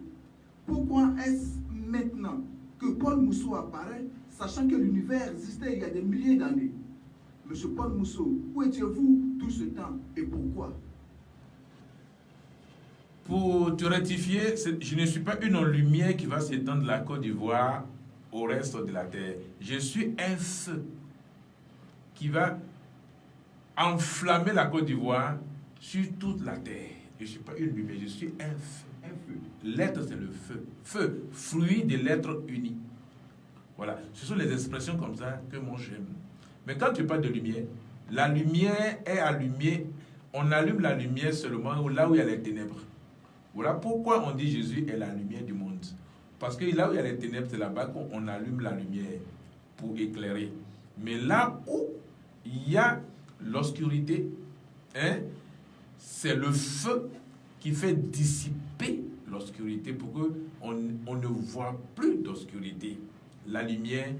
pourquoi est-ce maintenant que Paul Mousseau apparaît, sachant que l'univers existait il y a des milliers d'années? Monsieur Paul Mousseau, où étiez-vous tout ce temps et pourquoi? Pour te rectifier, je ne suis pas une lumière qui va s'étendre de la Côte d'Ivoire au reste de la terre. Je suis un feu qui va enflammer la Côte d'Ivoire sur toute la terre. Je ne suis pas une lumière, je suis un feu. Un feu. L'être, c'est le feu. Feu, fruit de l'être uni. Voilà. Ce sont les expressions comme ça que moi j'aime. Mais quand tu parles de lumière, la lumière est allumée. On allume la lumière seulement là où il y a les ténèbres. Voilà pourquoi on dit Jésus est la lumière du monde. Parce que là où il y a les ténèbres, c'est là-bas qu'on allume la lumière pour éclairer. Mais là où il y a l'obscurité, hein, c'est le feu qui fait dissiper l'obscurité pour qu'on ne voit plus d'obscurité. La lumière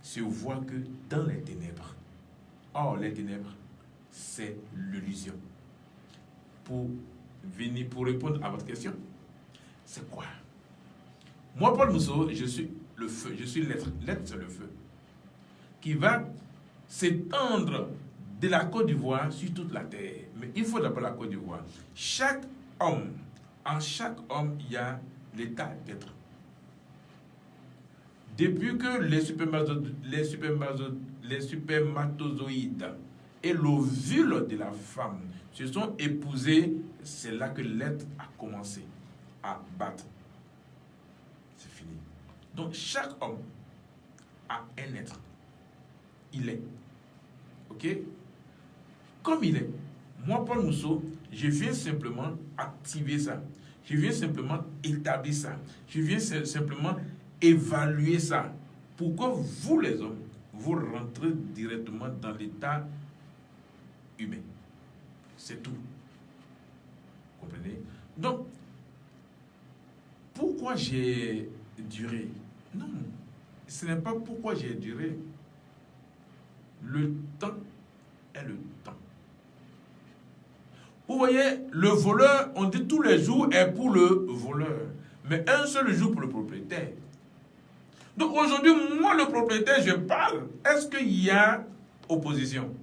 se voit que dans les ténèbres. Or, les ténèbres, c'est l'illusion. Pour répondre à votre question, c'est quoi? Moi, Paul Mousseau, je suis le feu, je suis l'être. L'être, c'est le feu qui va s'étendre de la Côte d'Ivoire sur toute la terre. Mais il faut d'abord la Côte d'Ivoire. Chaque homme, en chaque homme, il y a l'état d'être. Depuis que les spermatozoïdes et l'ovule de la femme se sont épousés, c'est là que l'être a commencé à battre. C'est fini. Donc chaque homme a un être. Il est. Ok? Comme il est. Moi, Paul Mousseau, je viens simplement activer ça. Je viens simplement établir ça. Je viens simplement évaluer ça. Pour que vous, les hommes, vous rentrez directement dans l'état humain. C'est tout. Vous comprenez? Donc, pourquoi j'ai duré? Non, ce n'est pas pourquoi j'ai duré. Le temps est le temps. Vous voyez, le voleur, on dit tous les jours est pour le voleur, mais un seul jour pour le propriétaire. Donc aujourd'hui, moi le propriétaire, je parle. Est-ce qu'il y a opposition?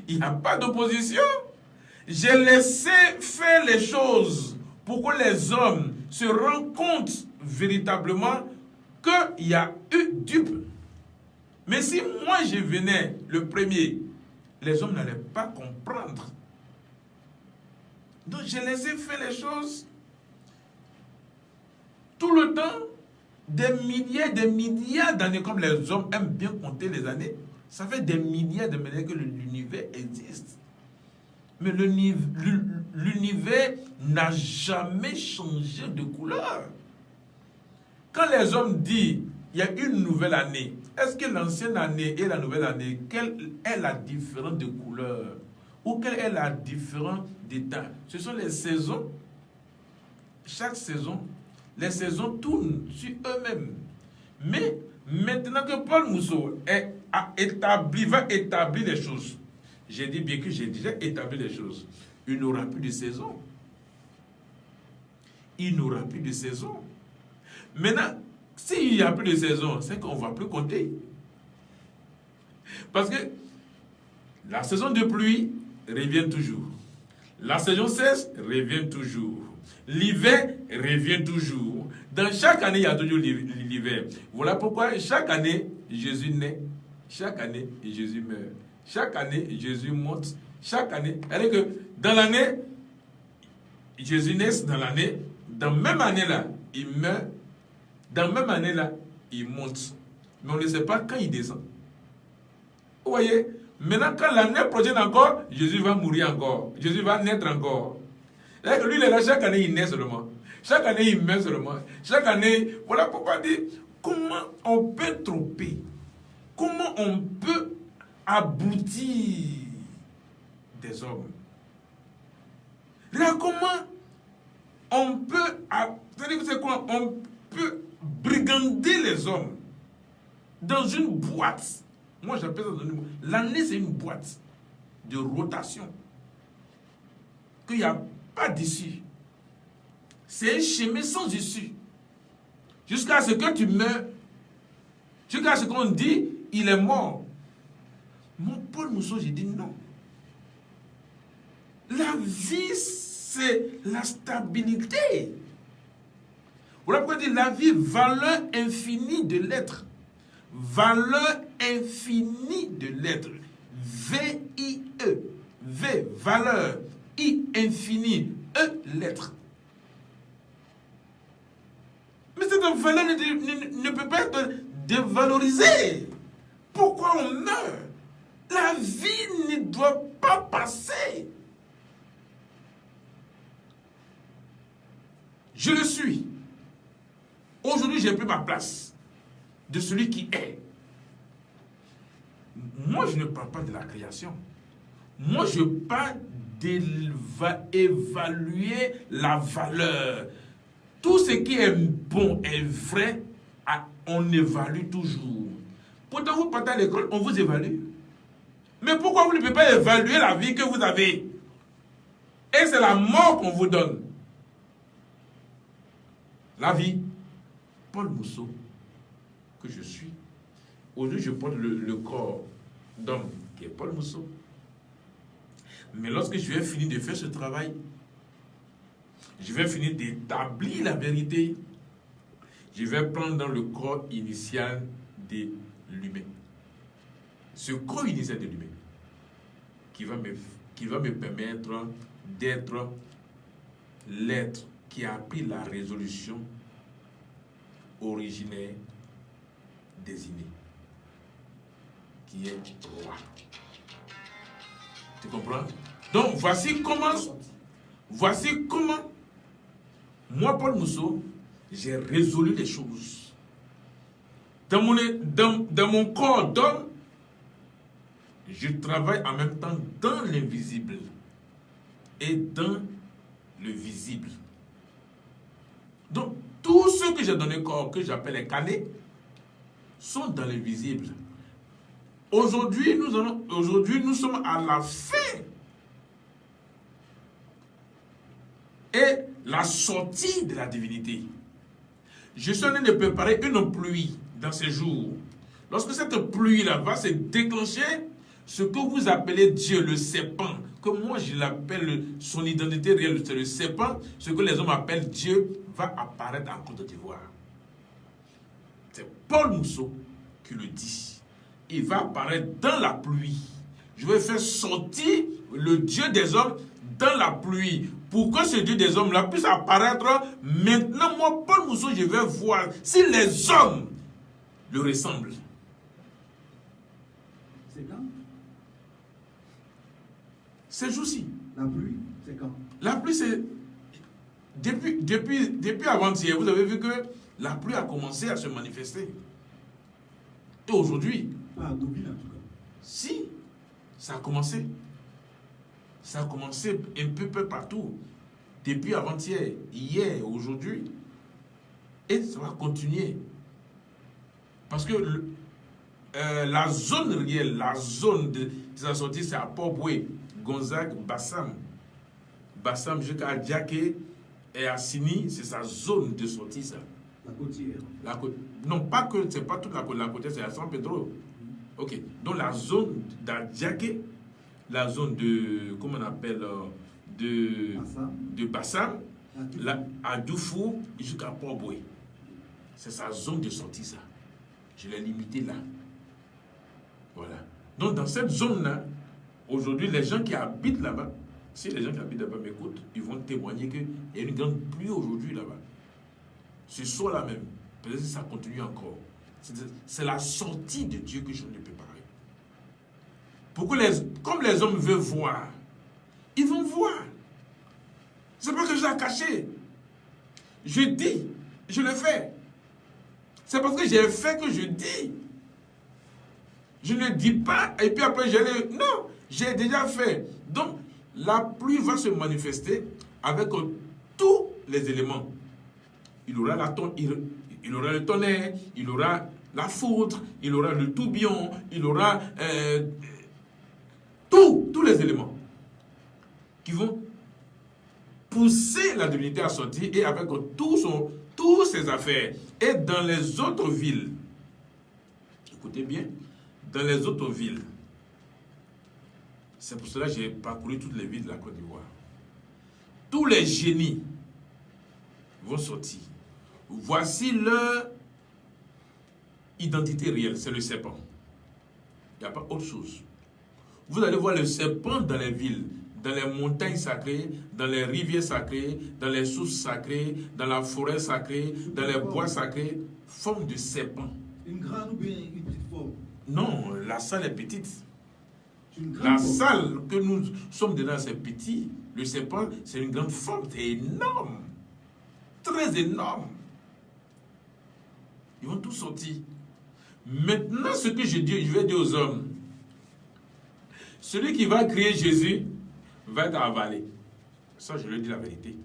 Il n'y a pas d'opposition. J'ai laissé faire les choses pour que les hommes se rendent compte véritablement qu'il y a eu dupe. Mais si moi je venais le premier, les hommes n'allaient pas comprendre. Donc j'ai laissé faire les choses tout le temps, des milliards d'années, comme les hommes aiment bien compter les années. Ça fait des milliards d'années que l'univers existe. Mais l'univers n'a jamais changé de couleur. Quand les hommes disent il y a une nouvelle année, est-ce que l'ancienne année et la nouvelle année, quelle est la différence de couleur? Ou quelle est la différence d'état? Ce sont les saisons. Chaque saison, les saisons tournent sur eux-mêmes. Mais maintenant que Paul Mousseau va établir les choses, j'ai dit bien que j'ai déjà établi les choses, il n'aura plus de saison. Il n'aura plus de saison. Maintenant, s'il n'y a plus de saison, c'est qu'on ne va plus compter. Parce que La saison de pluie revient toujours. La saison sèche revient toujours. L'hiver revient toujours. Dans chaque année, il y a toujours l'hiver. Voilà pourquoi chaque année, Jésus naît. Chaque année, Jésus meurt. Chaque année, Jésus monte. Chaque année. C'est-à-dire que dans l'année, Jésus naît dans l'année. Dans la même année-là, il meurt. Dans la même année-là, il monte. Mais on ne sait pas quand il descend. Vous voyez? Maintenant, quand l'année prochaine encore, Jésus va mourir encore. Jésus va naître encore. Lui, il est là, chaque année, il naît seulement. Chaque année, il meurt seulement. Chaque année, voilà pourquoi dire, comment on peut tromper? Comment on peut abrutir des hommes? Là, comment on peut, c'est quoi? On peut brigander les hommes dans une boîte. Moi, j'appelle ça dans une boîte. L'année, c'est une boîte de rotation. Qu'il n'y a pas d'issue. C'est un chemin sans issue. Jusqu'à ce que tu meurs. Jusqu'à ce qu'on dit, il est mort. Mon Paul Mousseau, j'ai dit non. La vie, c'est la stabilité. Voilà pourquoi il dit la vie, valeur infinie de l'être. Valeur infinie de l'être. V-I-E. V, valeur. I, infini. E, l'être. Mais cette valeur ne peut pas être dévalorisée. Pourquoi on meurt? La vie ne doit pas passer. Je le suis. Aujourd'hui, j'ai pris ma place de celui qui est. Moi, je ne parle pas de la création. Moi, je parle d'évaluer la valeur. Tout ce qui est bon et vrai, on évalue toujours. Pourtant, vous partez à l'école, on vous évalue. Mais pourquoi vous ne pouvez pas évaluer la vie que vous avez? Et c'est la mort qu'on vous donne. La vie. Paul Mousseau, que je suis. Aujourd'hui, je porte le corps d'homme qui est Paul Mousseau. Mais lorsque je vais finir de faire ce travail, je vais finir d'établir la vérité, je vais prendre dans le corps initial de l'humain. Ce corps initial de l'humain qui va me permettre d'être l'être qui a pris la résolution originaire désignée, qui est roi. Tu comprends? Donc, voici comment, moi, Paul Mousseau, j'ai résolu les choses. Dans mon corps d'homme, je travaille en même temps dans l'invisible et dans le visible. Donc, tous ceux que j'ai donné corps, que j'appelle les canets, sont dans le visible. Aujourd'hui, nous sommes à la fin. Et la sortie de la divinité. Je suis en train de préparer une pluie dans ces jours. Lorsque cette pluie-là va se déclencher, ce que vous appelez Dieu, le serpent, que moi je l'appelle son identité réelle, c'est le serpent, ce que les hommes appellent Dieu, va apparaître en Côte d'Ivoire. C'est Paul Mousseau qui le dit. Il va apparaître dans la pluie. Je vais faire sortir le Dieu des hommes dans la pluie. Pour que ce Dieu des hommes-là puisse apparaître, maintenant, moi, Paul Mousseau, je vais voir si les hommes le ressemblent. C'est quand? Ces jours-ci. La pluie, c'est quand? La pluie, c'est... Depuis avant-hier, vous avez vu que la pluie a commencé à se manifester. Et aujourd'hui... Pas à Deauville, en tout cas. Si, ça a commencé. Ça a commencé un peu partout. Depuis avant-hier, hier, aujourd'hui. Et ça va continuer. Parce que la zone réelle, la zone de sa sortie, c'est à Port-Boué, Gonzague, Bassam. Bassam jusqu'à Djaké et à Sini, c'est sa zone de sortie, ça. La côtière. Non, pas que, c'est pas toute la côte. La côtière, c'est à San Pedro. Ok. Donc la zone d'Adjaké la zone de, comment on appelle, de Bassam, à Doufou jusqu'à Port-Boué. C'est sa zone de sortie, ça. Je l'ai limité là. Voilà. Donc, dans cette zone-là, aujourd'hui, les gens qui habitent là-bas, si les gens qui habitent là-bas m'écoutent, ils vont témoigner qu'il y a une grande pluie aujourd'hui là-bas. Ce soir-là même, peut-être que ça continue encore. C'est la sortie de Dieu que je ne peux parler. Pour que comme les hommes veulent voir, ils vont voir. C'est pas que je l'ai caché. Je dis, je le fais. C'est parce que j'ai fait que je dis. Je ne dis pas et puis après je l'ai... Non, j'ai déjà fait. Donc, la pluie va se manifester avec tous les éléments. Il aura il aura le tonnerre, il aura la foudre, il aura le tourbillon, il aura tous les éléments qui vont pousser la divinité à sortir et avec toutes ses affaires. Et dans les autres villes, écoutez bien, dans les autres villes, c'est pour cela que j'ai parcouru toutes les villes de la Côte d'Ivoire. Tous les génies vont sortir. Voici leur identité réelle, c'est le serpent. Il n'y a pas autre chose. Vous allez voir le serpent dans les villes, dans les montagnes sacrées, dans les rivières sacrées, dans les sources sacrées, dans la forêt sacrée, dans les bois sacrés, forme de serpent. Une grande ou bien une petite forme? Non, la salle est petite. La salle que nous sommes dedans, c'est petit. Le serpent, c'est une grande forme, c'est énorme. Très énorme. Ils vont tous sortir. Maintenant, ce que je vais dire aux hommes, celui qui va créer Jésus va être avalé. Ça, je lui dis la vérité.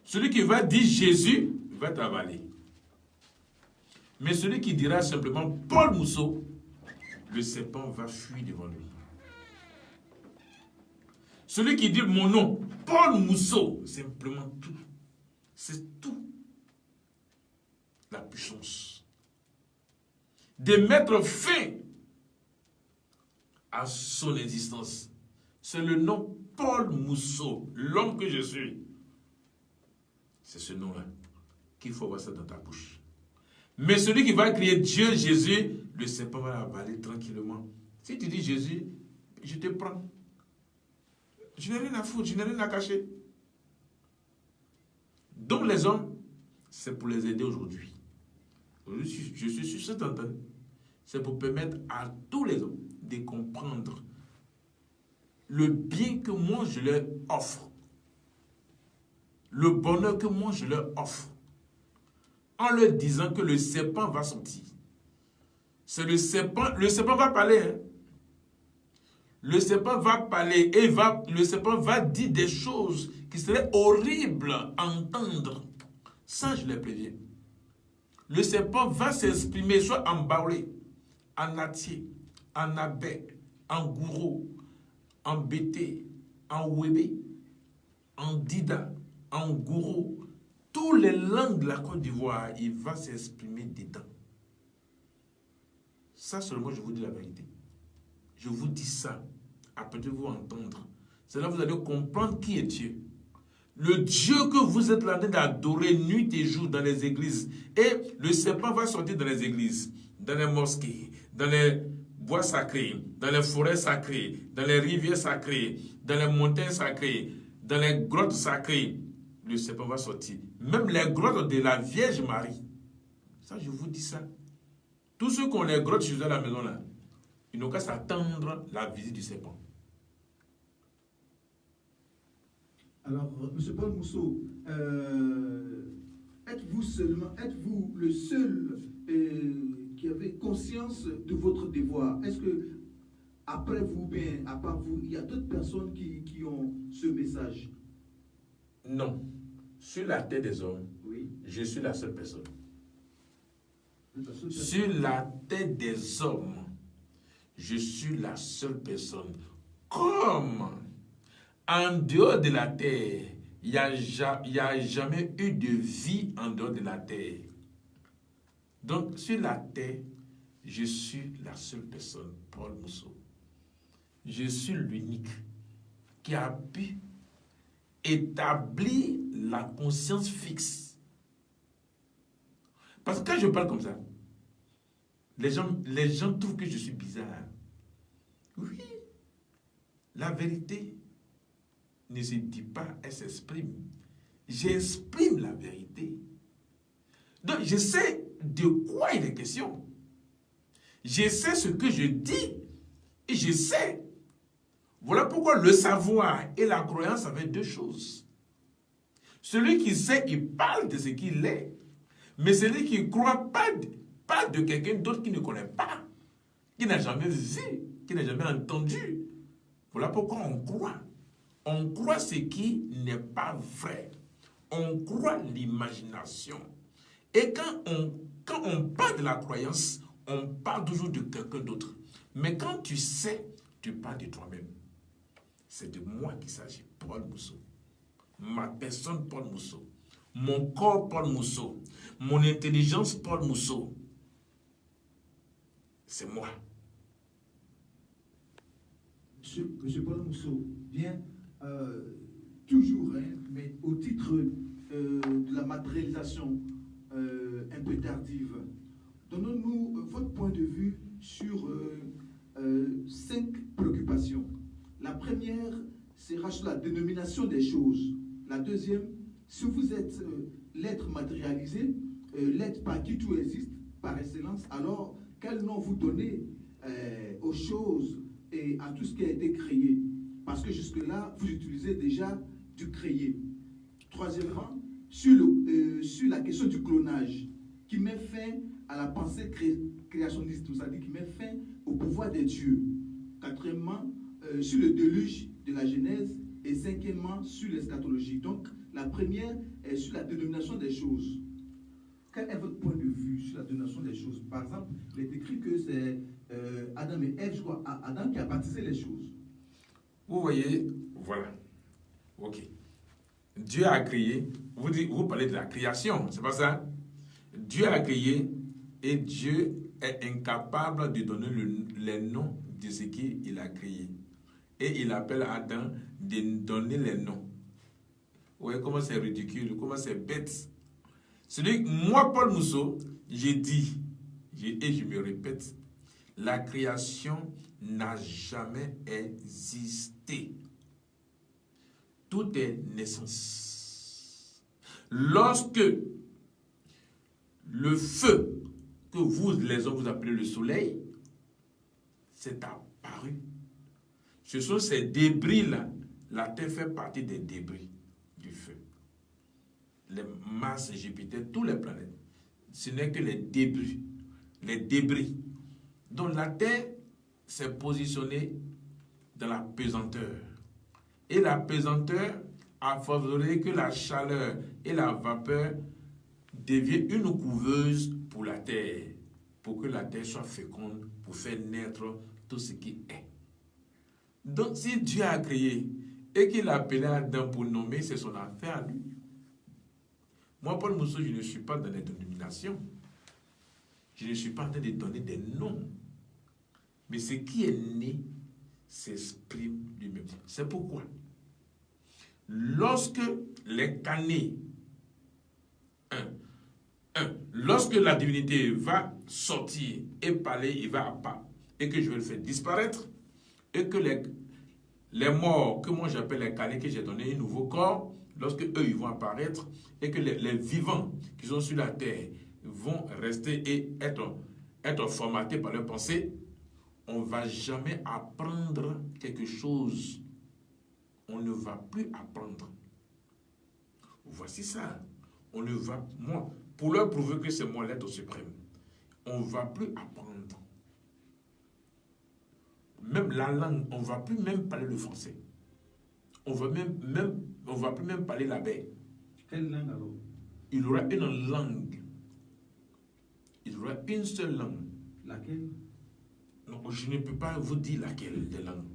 Celui qui va dire Jésus va être avalé. Mais celui qui dira simplement Paul Mousseau, le serpent va fuir devant lui. Celui qui dit mon nom, Paul Mousseau, simplement tout. C'est tout. La puissance. De mettre fin à son existence. C'est le nom Paul Mousseau, l'homme que je suis. C'est ce nom-là qu'il faut avoir ça dans ta bouche. Mais celui qui va crier Dieu, Jésus, le serpent va l'avaler tranquillement. Si tu dis Jésus, je te prends. Je n'ai rien à foutre, je n'ai rien à cacher. Donc les hommes, c'est pour les aider aujourd'hui. Je suis sur cette antenne. C'est pour permettre à tous les hommes de comprendre le bien que moi je leur offre. Le bonheur que moi je leur offre. En leur disant que le serpent va sortir. C'est le serpent va parler. Hein? Le serpent va parler et le serpent va dire des choses qui seraient horribles à entendre. Ça, je les préviens. Le serpent va s'exprimer soit en baoulé, en atier, en abé, en gourou, en bété, en wébé, en dida, en gourou. Toutes les langues de la Côte d'Ivoire, il va s'exprimer dedans. Ça seulement, je vous dis la vérité. Je vous dis ça. Après de vous entendre. C'est là que vous allez comprendre qui est Dieu. Le Dieu que vous êtes là d'adorer nuit et jour dans les églises. Et le serpent va sortir dans les églises, dans les mosquées, dans les bois sacrés, dans les forêts sacrées, dans les rivières sacrées, dans les montagnes sacrées, dans les grottes sacrées. Le serpent va sortir. Même les grottes de la Vierge Marie. Ça, je vous dis ça. Tous ceux qui ont les grottes chez eux à la maison, là, ils n'ont qu'à s'attendre la visite du serpent. Alors, M. Paul Mousseau, êtes-vous le seul qui avait conscience de votre devoir? Est-ce que, après vous, bien, à part vous, il y a d'autres personnes qui ont ce message? Non. Sur la tête des hommes, oui, je suis la seule personne. Sur la tête des hommes, je suis la seule personne. Comme en dehors de la terre, il n'y a jamais eu de vie en dehors de la terre. Donc, sur la terre, je suis la seule personne, Paul Mousseau. je suis l'unique qui a pu établir la conscience fixe. Parce que quand je parle comme ça, les gens trouvent que je suis bizarre. Oui, la vérité ne se dit pas, elle s'exprime. J'exprime la vérité. Donc, je sais de quoi il est question. Je sais ce que je dis et je sais. Voilà pourquoi le savoir et la croyance avaient deux choses. Celui qui sait, il parle de ce qu'il est. Mais celui qui ne croit pas de quelqu'un d'autre qui ne connaît pas, qui n'a jamais vu, qui n'a jamais entendu. Voilà pourquoi on croit. On croit ce qui n'est pas vrai. On croit l'imagination. Et quand on parle de la croyance, on parle toujours de quelqu'un d'autre. Mais quand tu sais, tu parles de toi-même. C'est de moi qu'il s'agit, Paul Mousseau. Ma personne, Paul Mousseau. Mon corps, Paul Mousseau. Mon intelligence, Paul Mousseau. C'est moi. Monsieur Paul Mousseau, bien, toujours, hein, mais au titre de la matérialisation un peu tardive, donnons-nous votre point de vue sur 5 préoccupations. La première sera sur la dénomination des choses. La deuxième, si vous êtes l'être matérialisé, l'être par qui tout existe, par excellence, alors quel nom vous donnez aux choses et à tout ce qui a été créé? Parce que jusque-là, vous utilisez déjà du créé. Troisièmement, sur la question du clonage, qui met fin à la pensée créationniste, c'est-à-dire qui met fin au pouvoir des dieux. Quatrièmement, sur le déluge de la Genèse. Et cinquièmement, sur l'eschatologie. Donc, la première est sur la dénomination des choses. Quel est votre point de vue sur la dénomination des choses? Par exemple, il est écrit que c'est Adam et Ève, je crois, Adam qui a baptisé les choses. Vous voyez, voilà. Ok. Dieu a créé, vous parlez de la création, c'est pas ça? Dieu a créé et Dieu est incapable de donner les noms de ce qu'il a créé. Et il appelle Adam de donner les noms. Vous voyez comment c'est ridicule, comment c'est bête. Moi, Paul Mousseau, j'ai dit, et je me répète, la création n'a jamais existé. Tout est naissance. Lorsque le feu que vous, les hommes, vous appelez le soleil, s'est apparu, ce sont ces débris-là. La Terre fait partie des débris du feu. Les Mars, Jupiter, tous les planètes. Ce n'est que les débris. Les débris. Donc la Terre s'est positionnée dans la pesanteur. Et la pesanteur a favorisé que la chaleur et la vapeur deviennent une couveuse pour la Terre. Pour que la Terre soit féconde, pour faire naître tout ce qui est. Donc, si Dieu a créé et qu'il a appelé Adam pour nommer, c'est son affaire à lui. Moi, Paul Mousseau, je ne suis pas dans les dénominations. Je ne suis pas en train de donner des noms. Mais ce qui est né s'exprime lui-même. C'est pourquoi, lorsque les canets, lorsque la divinité va sortir et parler, il va à pas, et que je vais le faire disparaître, et que les morts, que moi j'appelle les canets, que j'ai donné un nouveau corps, lorsque eux ils vont apparaître, et que les vivants qui sont sur la terre vont rester et être formatés par leur pensée, on ne va jamais apprendre quelque chose. On ne va plus apprendre. Voici ça. On ne va, moi, pour leur prouver que c'est moi l'être suprême, on ne va plus apprendre. Même la langue, on ne va plus même parler le français. On va va plus même parler la baie. Quelle langue alors? Il y aura une langue. Il y aura une seule langue. Laquelle? Non, je ne peux pas vous dire laquelle des langues.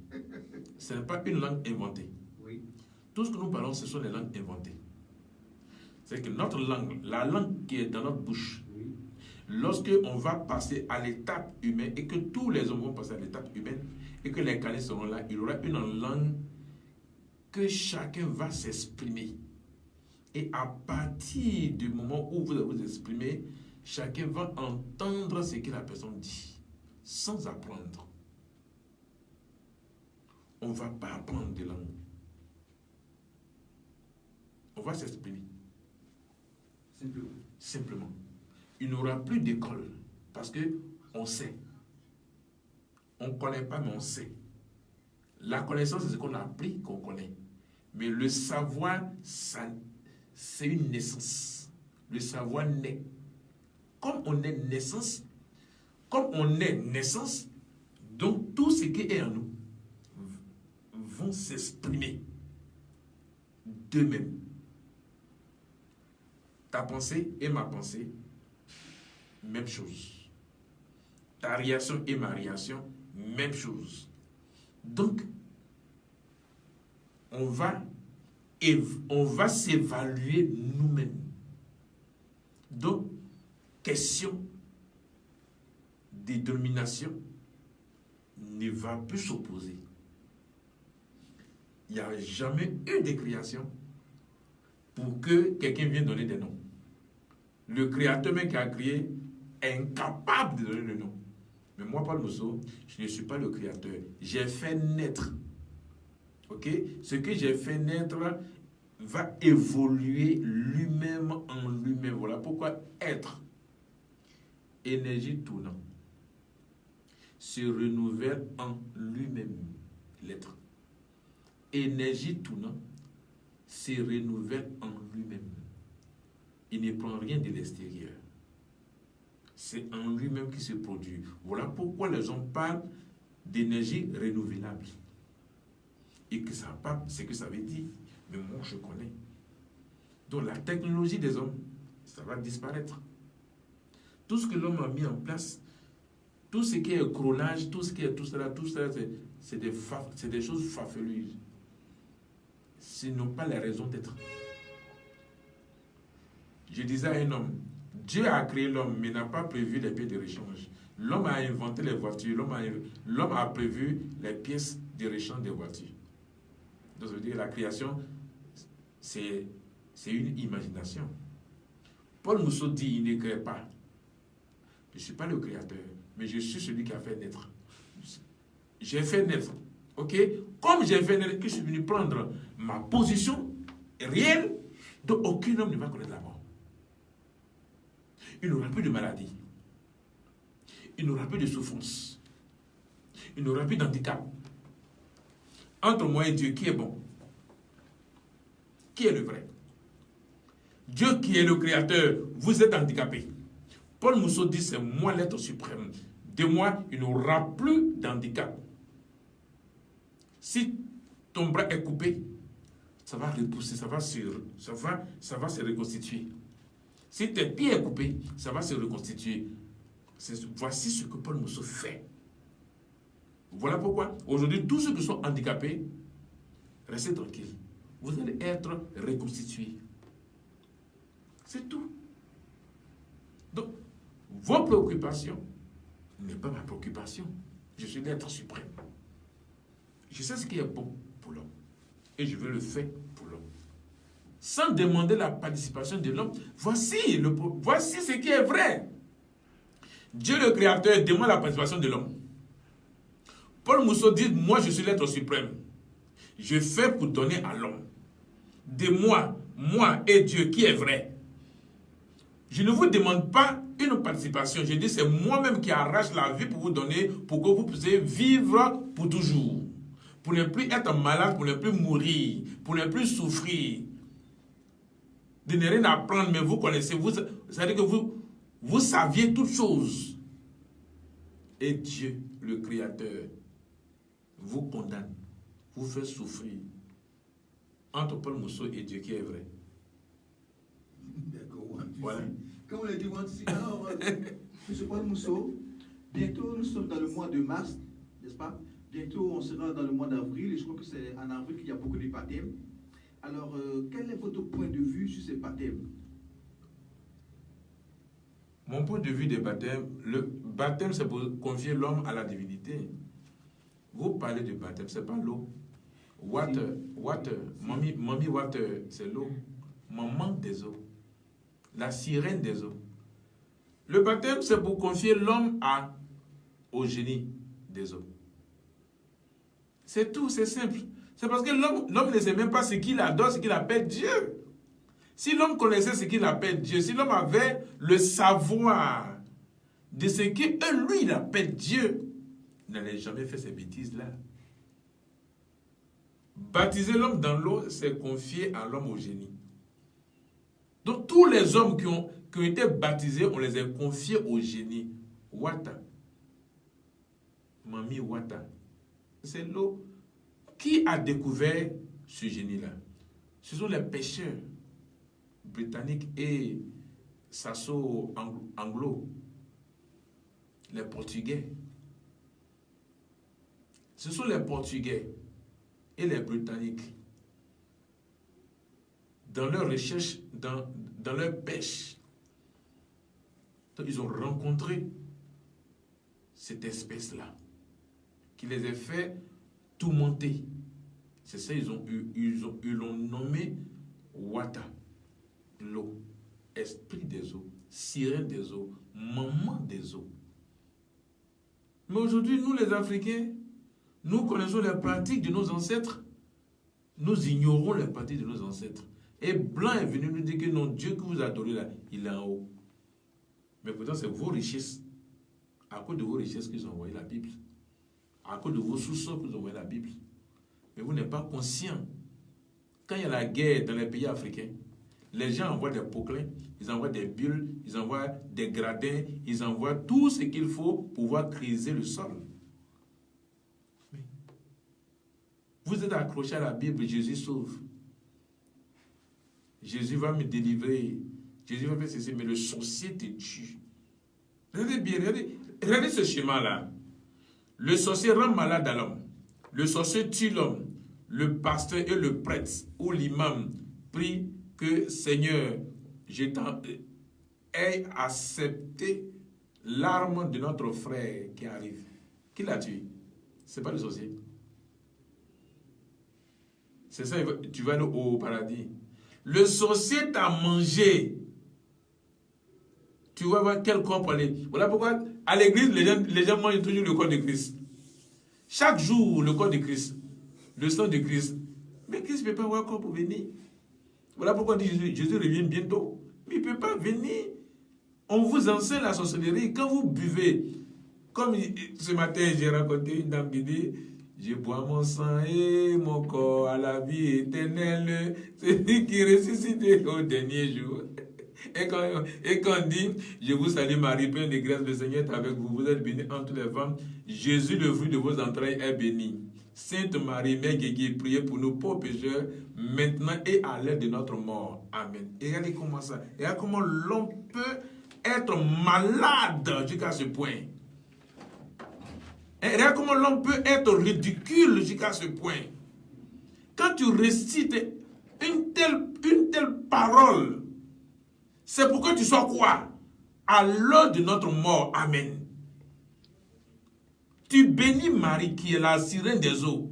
Ce n'est pas une langue inventée. Oui. Tout ce que nous parlons, ce sont des langues inventées. C'est que notre langue, la langue qui est dans notre bouche, Oui. lorsque on va passer à l'étape humaine et que tous les hommes vont passer à l'étape humaine et que les incarnés seront là, il y aura une langue que chacun va s'exprimer. Et à partir du moment où vous vous exprimez, chacun va entendre ce que la personne dit, sans apprendre. On ne va pas apprendre de langue. On va s'exprimer. Simplement. Il n'y aura plus d'école parce qu'on sait. On ne connaît pas, mais on sait. La connaissance, c'est ce qu'on a appris qu'on connaît. Mais le savoir, c'est une naissance. Le savoir naît. Comme on est naissance, donc tout ce qui est en nous vont s'exprimer d'eux-mêmes. Ta pensée et ma pensée, même chose. Ta réaction et ma réaction, même chose. Donc, on va s'évaluer nous-mêmes. Donc, question de domination ne va plus s'opposer. Il n'y a jamais eu de création pour que quelqu'un vienne donner des noms. Le créateur même qui a créé est incapable de donner le nom. Mais moi, Paul Mousseau, je ne suis pas le créateur. J'ai fait naître. Ok? Ce que j'ai fait naître va évoluer lui-même en lui-même. Voilà pourquoi être, énergie tournant, se renouvelle en lui-même. L'être. Énergie tournant se renouvelle en lui-même. Il ne prend rien de l'extérieur. C'est en lui-même qui se produit. Voilà pourquoi les hommes parlent d'énergie renouvelable. Et que ça pas ce que ça veut dire. Mais moi, je connais. Donc la technologie des hommes, ça va disparaître. Tout ce que l'homme a mis en place, tout ce qui est clonage, tout ce qui est tout cela, c'est des choses farfelues. Ce n'ont pas la raison d'être. Je disais à un homme, Dieu a créé l'homme, mais n'a pas prévu les pieds de rechange. L'homme a inventé les voitures, l'homme a prévu les pièces de rechange des voitures. Donc ça veut dire que la création, c'est une imagination. Paul Mousseau dit, il ne crée pas. Je ne suis pas le créateur, mais je suis celui qui a fait naître. J'ai fait naître. Ok? Comme j'ai fait naître, que je suis venu prendre ma position réelle, donc aucun homme ne va connaître la mort. Il n'aura plus de maladie. Il n'aura plus de souffrance. Il n'aura plus d'handicap. Entre moi et Dieu, qui est bon? Qui est le vrai? Dieu qui est le créateur, vous êtes handicapé. Paul Mousseau dit, c'est moi l'être suprême. De moi, il n'aura plus d'handicap. Si ton bras est coupé, ça va repousser, ça va se reconstituer. Si tes pieds est coupé, ça va se reconstituer. Voici ce que Paul Mousseau fait. Voilà pourquoi, aujourd'hui, tous ceux qui sont handicapés, restez tranquilles. Vous allez être reconstitués. C'est tout. Donc, vos préoccupations n'est pas ma préoccupation. Je suis l'être suprême. Je sais ce qui est bon pour l'homme. Et je veux le faire pour l'homme. Sans demander la participation de l'homme. Voici ce qui est vrai. Dieu le Créateur demande la participation de l'homme. Paul Mousseau dit, moi je suis l'être suprême. Je fais pour donner à l'homme. De moi et Dieu qui est vrai. Je ne vous demande pas une participation. Je dis, c'est moi-même qui arrache la vie pour vous donner, pour que vous puissiez vivre pour toujours. Pour ne plus être malade, pour ne plus mourir, pour ne plus souffrir. De ne rien apprendre, mais vous connaissez, c'est-à-dire que vous saviez toutes choses. Et Dieu, le Créateur, vous condamne, vous fait souffrir. Entre Paul Mousseau et Dieu qui est vrai. D'accord. Voilà. Quand on l'a dit, alors, M. Paul Mousseau, bientôt nous sommes dans le mois de mars, n'est-ce pas? Bientôt on sera dans le mois d'avril, et je crois que c'est en avril qu'il y a beaucoup de baptêmes. Alors, quel est votre point de vue sur ces baptêmes? Mon point de vue des baptêmes, le baptême, c'est pour confier l'homme à la divinité. Vous parlez du baptême, c'est pas l'eau. Water, mommy water, c'est l'eau. Maman des eaux. La sirène des eaux. Le baptême, c'est pour confier l'homme au génie des eaux. C'est tout, c'est simple. C'est parce que l'homme ne sait même pas ce qu'il adore, ce qu'il appelle Dieu. Si l'homme connaissait ce qu'il appelle Dieu, si l'homme avait le savoir de ce que lui, il appelle Dieu, il n'allait jamais faire ces bêtises-là. Baptiser l'homme dans l'eau, c'est confier à l'homme au génie. Donc tous les hommes qui ont été baptisés, on les a confiés au génie. Wata. Mami Wata. C'est l'eau. Qui a découvert ce génie-là? Ce sont les pêcheurs britanniques et sasso-anglo. Les Portugais. Ce sont les Portugais et les Britanniques. Dans leur recherche, dans leur pêche, donc ils ont rencontré cette espèce-là, qui les a fait tout monter. C'est ça, ils l'ont nommé Wata, l'eau, esprit des eaux, sirène des eaux, maman des eaux. Mais aujourd'hui, nous les Africains, nous connaissons les pratiques de nos ancêtres. Nous ignorons les pratiques de nos ancêtres. Et Blanc est venu nous dire que non, Dieu que vous adorez là, il est en haut. Mais pourtant, c'est vos richesses. À cause de vos richesses qu'ils ont envoyé la Bible. À cause de vos sous-sols qu'ils ont envoyé la Bible. Mais vous n'êtes pas conscient. Quand il y a la guerre dans les pays africains, les gens envoient des poquelins, ils envoient des bulles, ils envoient des gradins, ils envoient tout ce qu'il faut pour pouvoir creuser le sol. Mais vous êtes accroché à la Bible, Jésus sauve. Jésus va me délivrer. Jésus va faire ceci, mais le sorcier te tue. Regardez bien, regardez ce schéma-là. Le sorcier rend malade à l'homme. Le sorcier tue l'homme. Le pasteur et le prêtre ou l'imam prient que Seigneur, ait accepté l'arme de notre frère qui arrive. Qui l'a tué? Ce n'est pas le sorcier. C'est ça, tu vas aller au paradis. Le sorcier t'a mangé. Tu vas voir quel corps pour aller. Voilà pourquoi à l'église, les gens mangent toujours le corps de Christ. Chaque jour, le corps de Christ. Le sang de Christ. Mais Christ ne peut pas avoir corps pour venir. Voilà pourquoi on dit Jésus revient bientôt. Mais il ne peut pas venir. On vous enseigne la sorcellerie. Quand vous buvez, comme ce matin, j'ai raconté une dame qui dit, je bois mon sang et mon corps à la vie éternelle. C'est lui qui ressuscite au dernier jour. Et quand on dit, je vous salue Marie, pleine de grâce, le Seigneur est avec vous. Vous êtes bénie entre les femmes. Jésus, le fruit de vos entrailles, est béni. Sainte Marie, Mère Guégué, priez pour nous pauvres pécheurs, maintenant et à l'heure de notre mort. Amen. Et regardez comment ça. Et regardez comment l'homme peut être malade jusqu'à ce point. Et regarde comment l'homme peut être ridicule jusqu'à ce point. Quand tu récites une telle parole, c'est pour que tu sois quoi? À l'heure de notre mort. Amen. Tu bénis Marie qui est la sirène des eaux.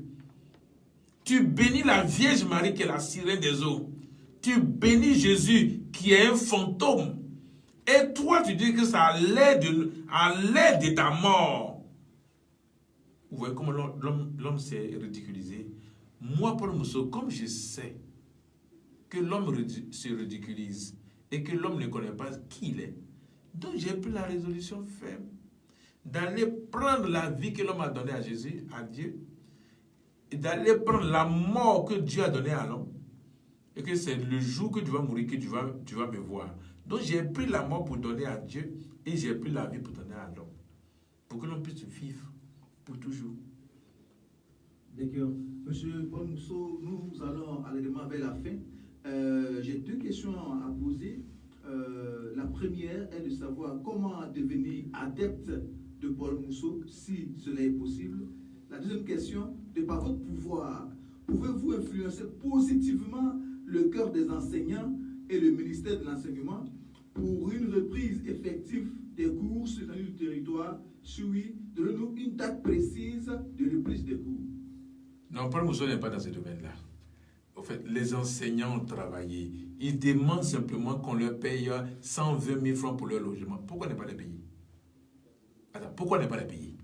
Tu bénis la Vierge Marie qui est la sirène des eaux. Tu bénis Jésus qui est un fantôme. Et toi, tu dis que c'est à l'aide de ta mort. Vous voyez comment l'homme s'est ridiculisé. Moi, Paul Mousseau, comme je sais que l'homme se ridiculise et que l'homme ne connaît pas qui il est, donc j'ai pris la résolution ferme d'aller prendre la vie que l'homme a donnée à Jésus, à Dieu, et d'aller prendre la mort que Dieu a donnée à l'homme, et que c'est le jour que tu vas mourir que tu vas me voir. Donc j'ai pris la mort pour donner à Dieu, et j'ai pris la vie pour donner à l'homme, pour que l'on puisse vivre pour toujours. D'accord. Monsieur Paul Mousseau, nous allons allègrement vers la fin. J'ai deux questions à poser. La première est de savoir comment devenir adepte de Paul Mousseau, si cela est possible. La deuxième question, de par votre pouvoir, pouvez-vous influencer positivement le cœur des enseignants et le ministère de l'enseignement pour une reprise effective des cours sur l'étendue du territoire. Si oui, donnez-nous une date précise de reprise des cours. Non, Paul Mousseau n'est pas dans ce domaine-là. En fait, les enseignants ont travaillé. Ils demandent simplement qu'on leur paye 120 000 francs pour leur logement. Pourquoi ne pas les payer? Attends, pourquoi ne pas les payer?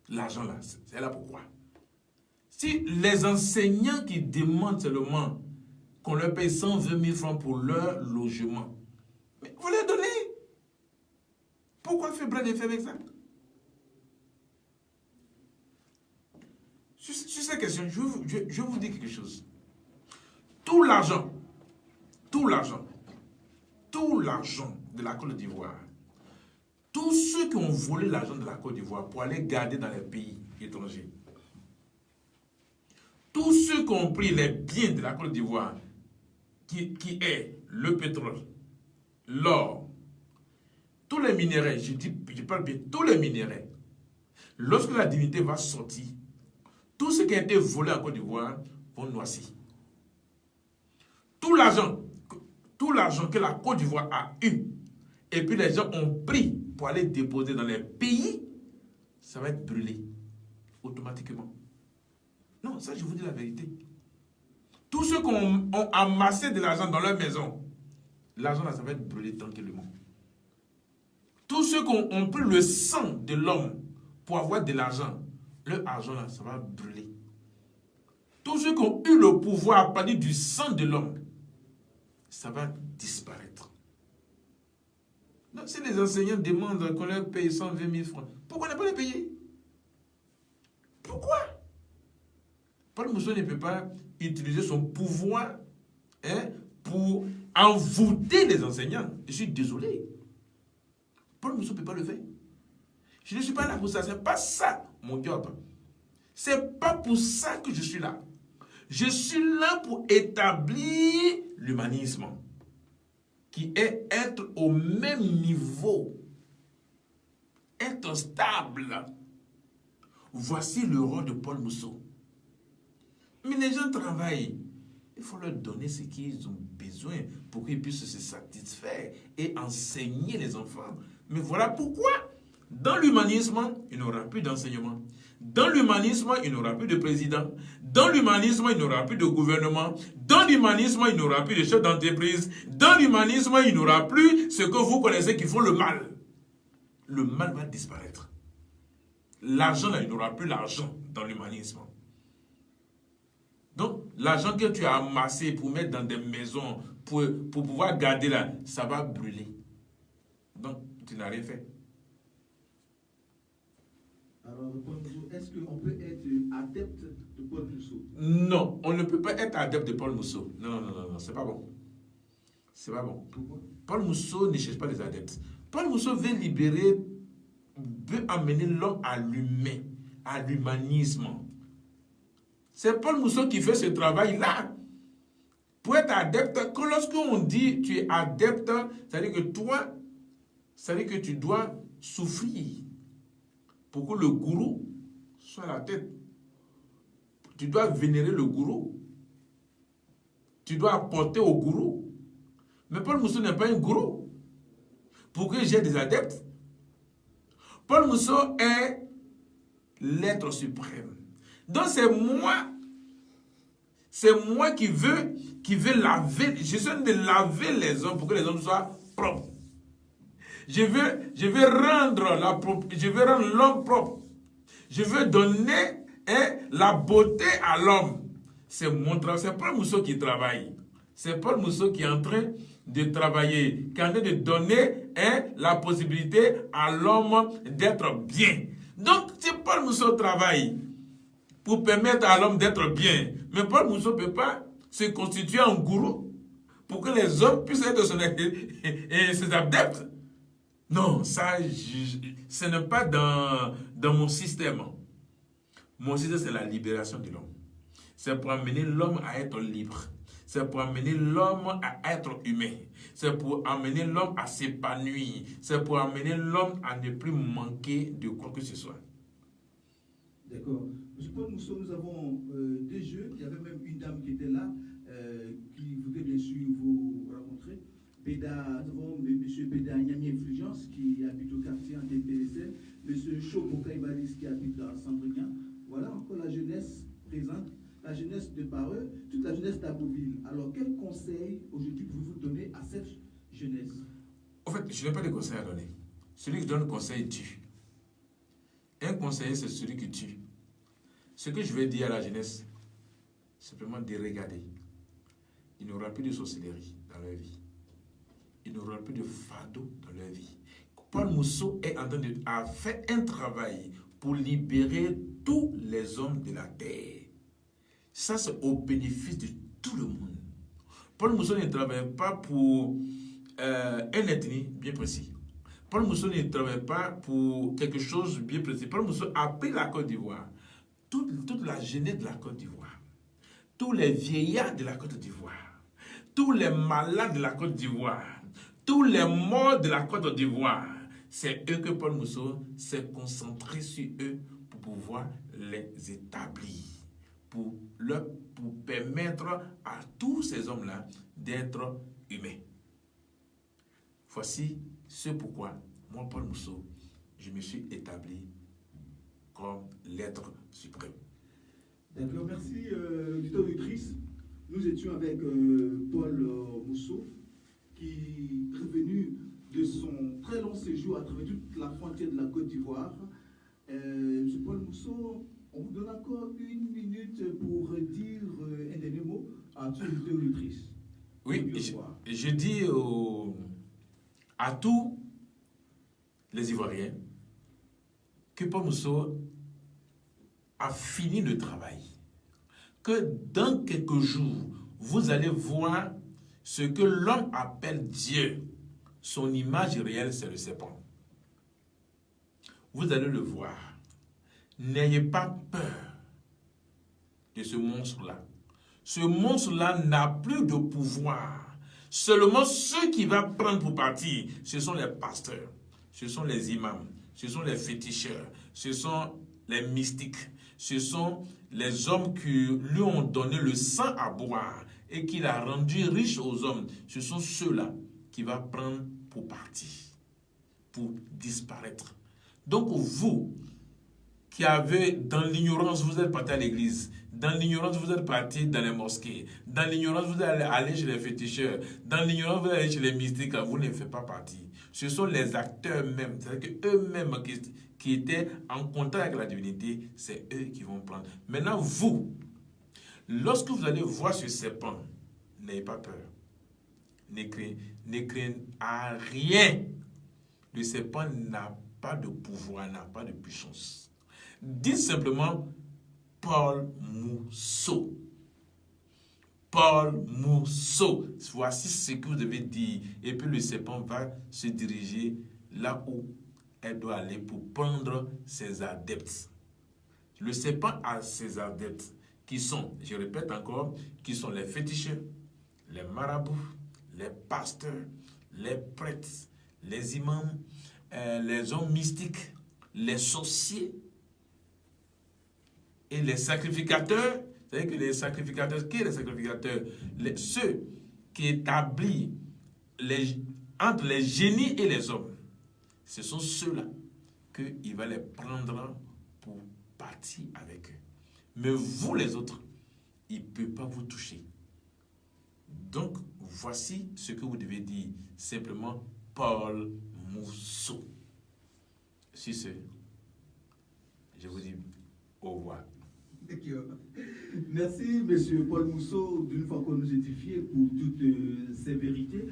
L'argent là, c'est là pourquoi. Si les enseignants qui demandent seulement qu'on leur paye 120 000 francs pour leur logement, mais vous les donnez. Pourquoi faire bras de fer avec ça? Sur cette question, je vais vous dire quelque chose. Tout l'argent de la Côte d'Ivoire, tous ceux qui ont volé l'argent de la Côte d'Ivoire pour aller garder dans les pays étrangers, tous ceux qui ont pris les biens de la Côte d'Ivoire, qui est le pétrole, l'or, tous les minéraux, je parle bien, tous les minéraux, lorsque la divinité va sortir, tout ce qui a été volé en Côte d'Ivoire vont noircir. Tout l'argent que la Côte d'Ivoire a eu, et puis les gens ont pris pour aller déposer dans les pays, ça va être brûlé automatiquement. Non, ça je vous dis la vérité. Tous ceux qui ont amassé de l'argent dans leur maison, l'argent là, ça va être brûlé tranquillement. Tous ceux qui ont pris le sang de l'homme pour avoir de l'argent, leur argent là, ça va brûler. Tous ceux qui ont eu le pouvoir à partir du sang de l'homme, ça va disparaître. Donc, si les enseignants demandent qu'on leur paye 120 000 francs, pourquoi ne pas les payer? Pourquoi? Paul Mousseau ne peut pas utiliser son pouvoir pour envoûter les enseignants. Je suis désolé. Paul Mousseau ne peut pas le faire. Je ne suis pas là pour ça. Ce n'est pas ça mon job. Ce n'est pas pour ça que je suis là. Je suis là pour établir l'humanisme, qui est être au même niveau, être stable. Voici le rôle de Paul Mousseau. Mais les gens travaillent. Il faut leur donner ce qu'ils ont besoin pour qu'ils puissent se satisfaire et enseigner les enfants. Mais voilà pourquoi, dans l'humanisme, il n'y aura plus d'enseignement. Dans l'humanisme, il n'y aura plus de président. Dans l'humanisme, il n'y aura plus de gouvernement. Dans l'humanisme, il n'y aura plus de chefs d'entreprise. Dans l'humanisme, il n'y aura plus ce que vous connaissez qui font le mal. Le mal va disparaître. L'argent, là, il n'y aura plus l'argent dans l'humanisme. Donc, l'argent que tu as amassé pour mettre dans des maisons, pour pouvoir garder là, ça va brûler. Donc, tu n'as rien fait. Alors, Paul Mousseau, est-ce qu'on peut être adepte de Paul Mousseau? Non, on ne peut pas être adepte de Paul Mousseau. Non, c'est pas bon. C'est pas bon. Pourquoi? Paul Mousseau ne cherche pas les adeptes. Paul Mousseau veut libérer, veut amener l'homme à l'humain, à l'humanisme. C'est Paul Mousseau qui fait ce travail-là. Pour être adepte, quand lorsqu'on dit tu es adepte, c'est-à-dire que toi, c'est-à-dire que tu dois souffrir pour que le gourou soit à la tête. Tu dois vénérer le gourou. Tu dois apporter au gourou. Mais Paul Mousseau n'est pas un gourou. Pour que j'ai des adeptes, Paul Mousseau est l'être suprême. Donc c'est moi qui veux laver, je suis en train de laver les hommes pour que les hommes soient propres. Je veux rendre l'homme propre. Je veux donner la beauté à l'homme. C'est mon travail. C'est Paul Mousseau qui travaille. C'est Paul Mousseau qui est en train de travailler, qui est en train de donner la possibilité à l'homme d'être bien. Donc, si Paul Mousseau travaille pour permettre à l'homme d'être bien, mais Paul Mousseau ne peut pas se constituer en gourou pour que les hommes puissent être ses adeptes. Non, ça, ce n'est pas dans mon système. Mon système, c'est la libération de l'homme. C'est pour amener l'homme à être libre. C'est pour amener l'homme à être humain. C'est pour amener l'homme à s'épanouir. C'est pour amener l'homme à ne plus manquer de quoi que ce soit. D'accord. Monsieur Paul Mousseau, nous avons des jeux. Il y avait même une dame qui était là, qui voudrait bien sûr vous rencontrer. Béda, nous avons M. Pédé Agnami Influence qui habite au quartier en DPSL, M. Choboka Ibalis qui habite à Sandrignan. Voilà encore la jeunesse présente, la jeunesse de Barreux, toute la jeunesse d'Abouville. Alors, quel conseil aujourd'hui pouvez-vous donner à cette jeunesse? En fait, je n'ai pas de conseil à donner. Celui qui donne le conseil tue. Un conseiller, c'est celui qui tue. Ce que je vais dire à la jeunesse, c'est simplement de regarder. Il n'y aura plus de sorcellerie dans leur vie. Il n'y aura plus de fardeau dans leur vie. Paul Mousseau est en train de faire un travail pour libérer tous les hommes de la terre. Ça, c'est au bénéfice de tout le monde. Paul Mousseau ne travaille pas pour un ethnie bien précis. Paul Mousseau ne travaille pas pour quelque chose de bien précis. Paul Mousseau a pris la Côte d'Ivoire, toute la jeunesse de la Côte d'Ivoire, tous les vieillards de la Côte d'Ivoire, tous les malades de la Côte d'Ivoire, tous les morts de la Côte d'Ivoire. C'est eux que Paul Mousseau s'est concentré sur eux pour pouvoir les établir, pour permettre à tous ces hommes-là d'être humains. Voici ce pourquoi, moi, Paul Mousseau, je me suis établi comme l'être suprême. D'accord, merci, auditeur auditrice. Nous étions avec Paul Mousseau, qui est revenu de son très long séjour à travers toute la frontière de la Côte d'Ivoire. Monsieur Paul Mousseau, on vous donne encore 1 minute pour dire un dernier mot à tous les auditeurs auditrices. Oui, je dis à tous les Ivoiriens que Paul Mousseau a fini le travail. Que dans quelques jours, vous allez voir ce que l'homme appelle Dieu. Son image réelle, c'est le serpent. Vous allez le voir. N'ayez pas peur de ce monstre-là. Ce monstre-là n'a plus de pouvoir. Seulement ceux qui vont prendre pour partir, ce sont les pasteurs, ce sont les imams, ce sont les féticheurs, ce sont les mystiques, ce sont les hommes qui lui ont donné le sang à boire et qu'il a rendu riche aux hommes. Ce sont ceux-là qui vont prendre pour partir, pour disparaître. Donc vous, qui avez, dans l'ignorance, vous êtes parti à l'église. Dans l'ignorance, vous êtes parti dans les mosquées. Dans l'ignorance, vous êtes allé chez les féticheurs. Dans l'ignorance, vous êtes allé chez les mystiques. Vous ne faites pas partie. Ce sont les acteurs mêmes, c'est-à-dire qu'eux-mêmes qui étaient en contact avec la divinité, c'est eux qui vont prendre. Maintenant, vous, lorsque vous allez voir ce serpent, n'ayez pas peur. Ne craignez à rien. Le serpent n'a pas de pouvoir, n'a pas de puissance. Dites simplement Paul Mousseau. Paul Mousseau. Voici ce que vous devez dire. Et puis le serpent va se diriger là où elle doit aller pour prendre ses adeptes. Le serpent a ses adeptes qui sont, je répète encore, qui sont les féticheurs, les marabouts, les pasteurs, les prêtres, les imams, les hommes mystiques, les sorciers et les sacrificateurs. C'est-à-dire que les sacrificateurs, qui sont les sacrificateurs? Ceux qui établissent entre les génies et les hommes. Ce sont ceux-là qu'il va les prendre pour partir avec eux. Mais vous les autres, il ne peut pas vous toucher. Donc, voici ce que vous devez dire. Simplement, Paul Mousseau. Sur ce, je vous dis au revoir. Merci, monsieur Paul Mousseau, d'une fois qu'on nous édifié pour toutes ces vérités.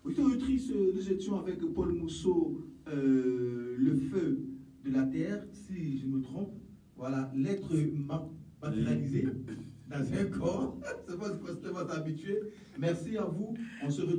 Auditrice, nous étions avec Paul Mousseau, le feu de la terre, si je me trompe. Voilà, l'être matérialisé dans un corps. C'est pas ce qu'on s'est habitué. Merci à vous. On se retrouve.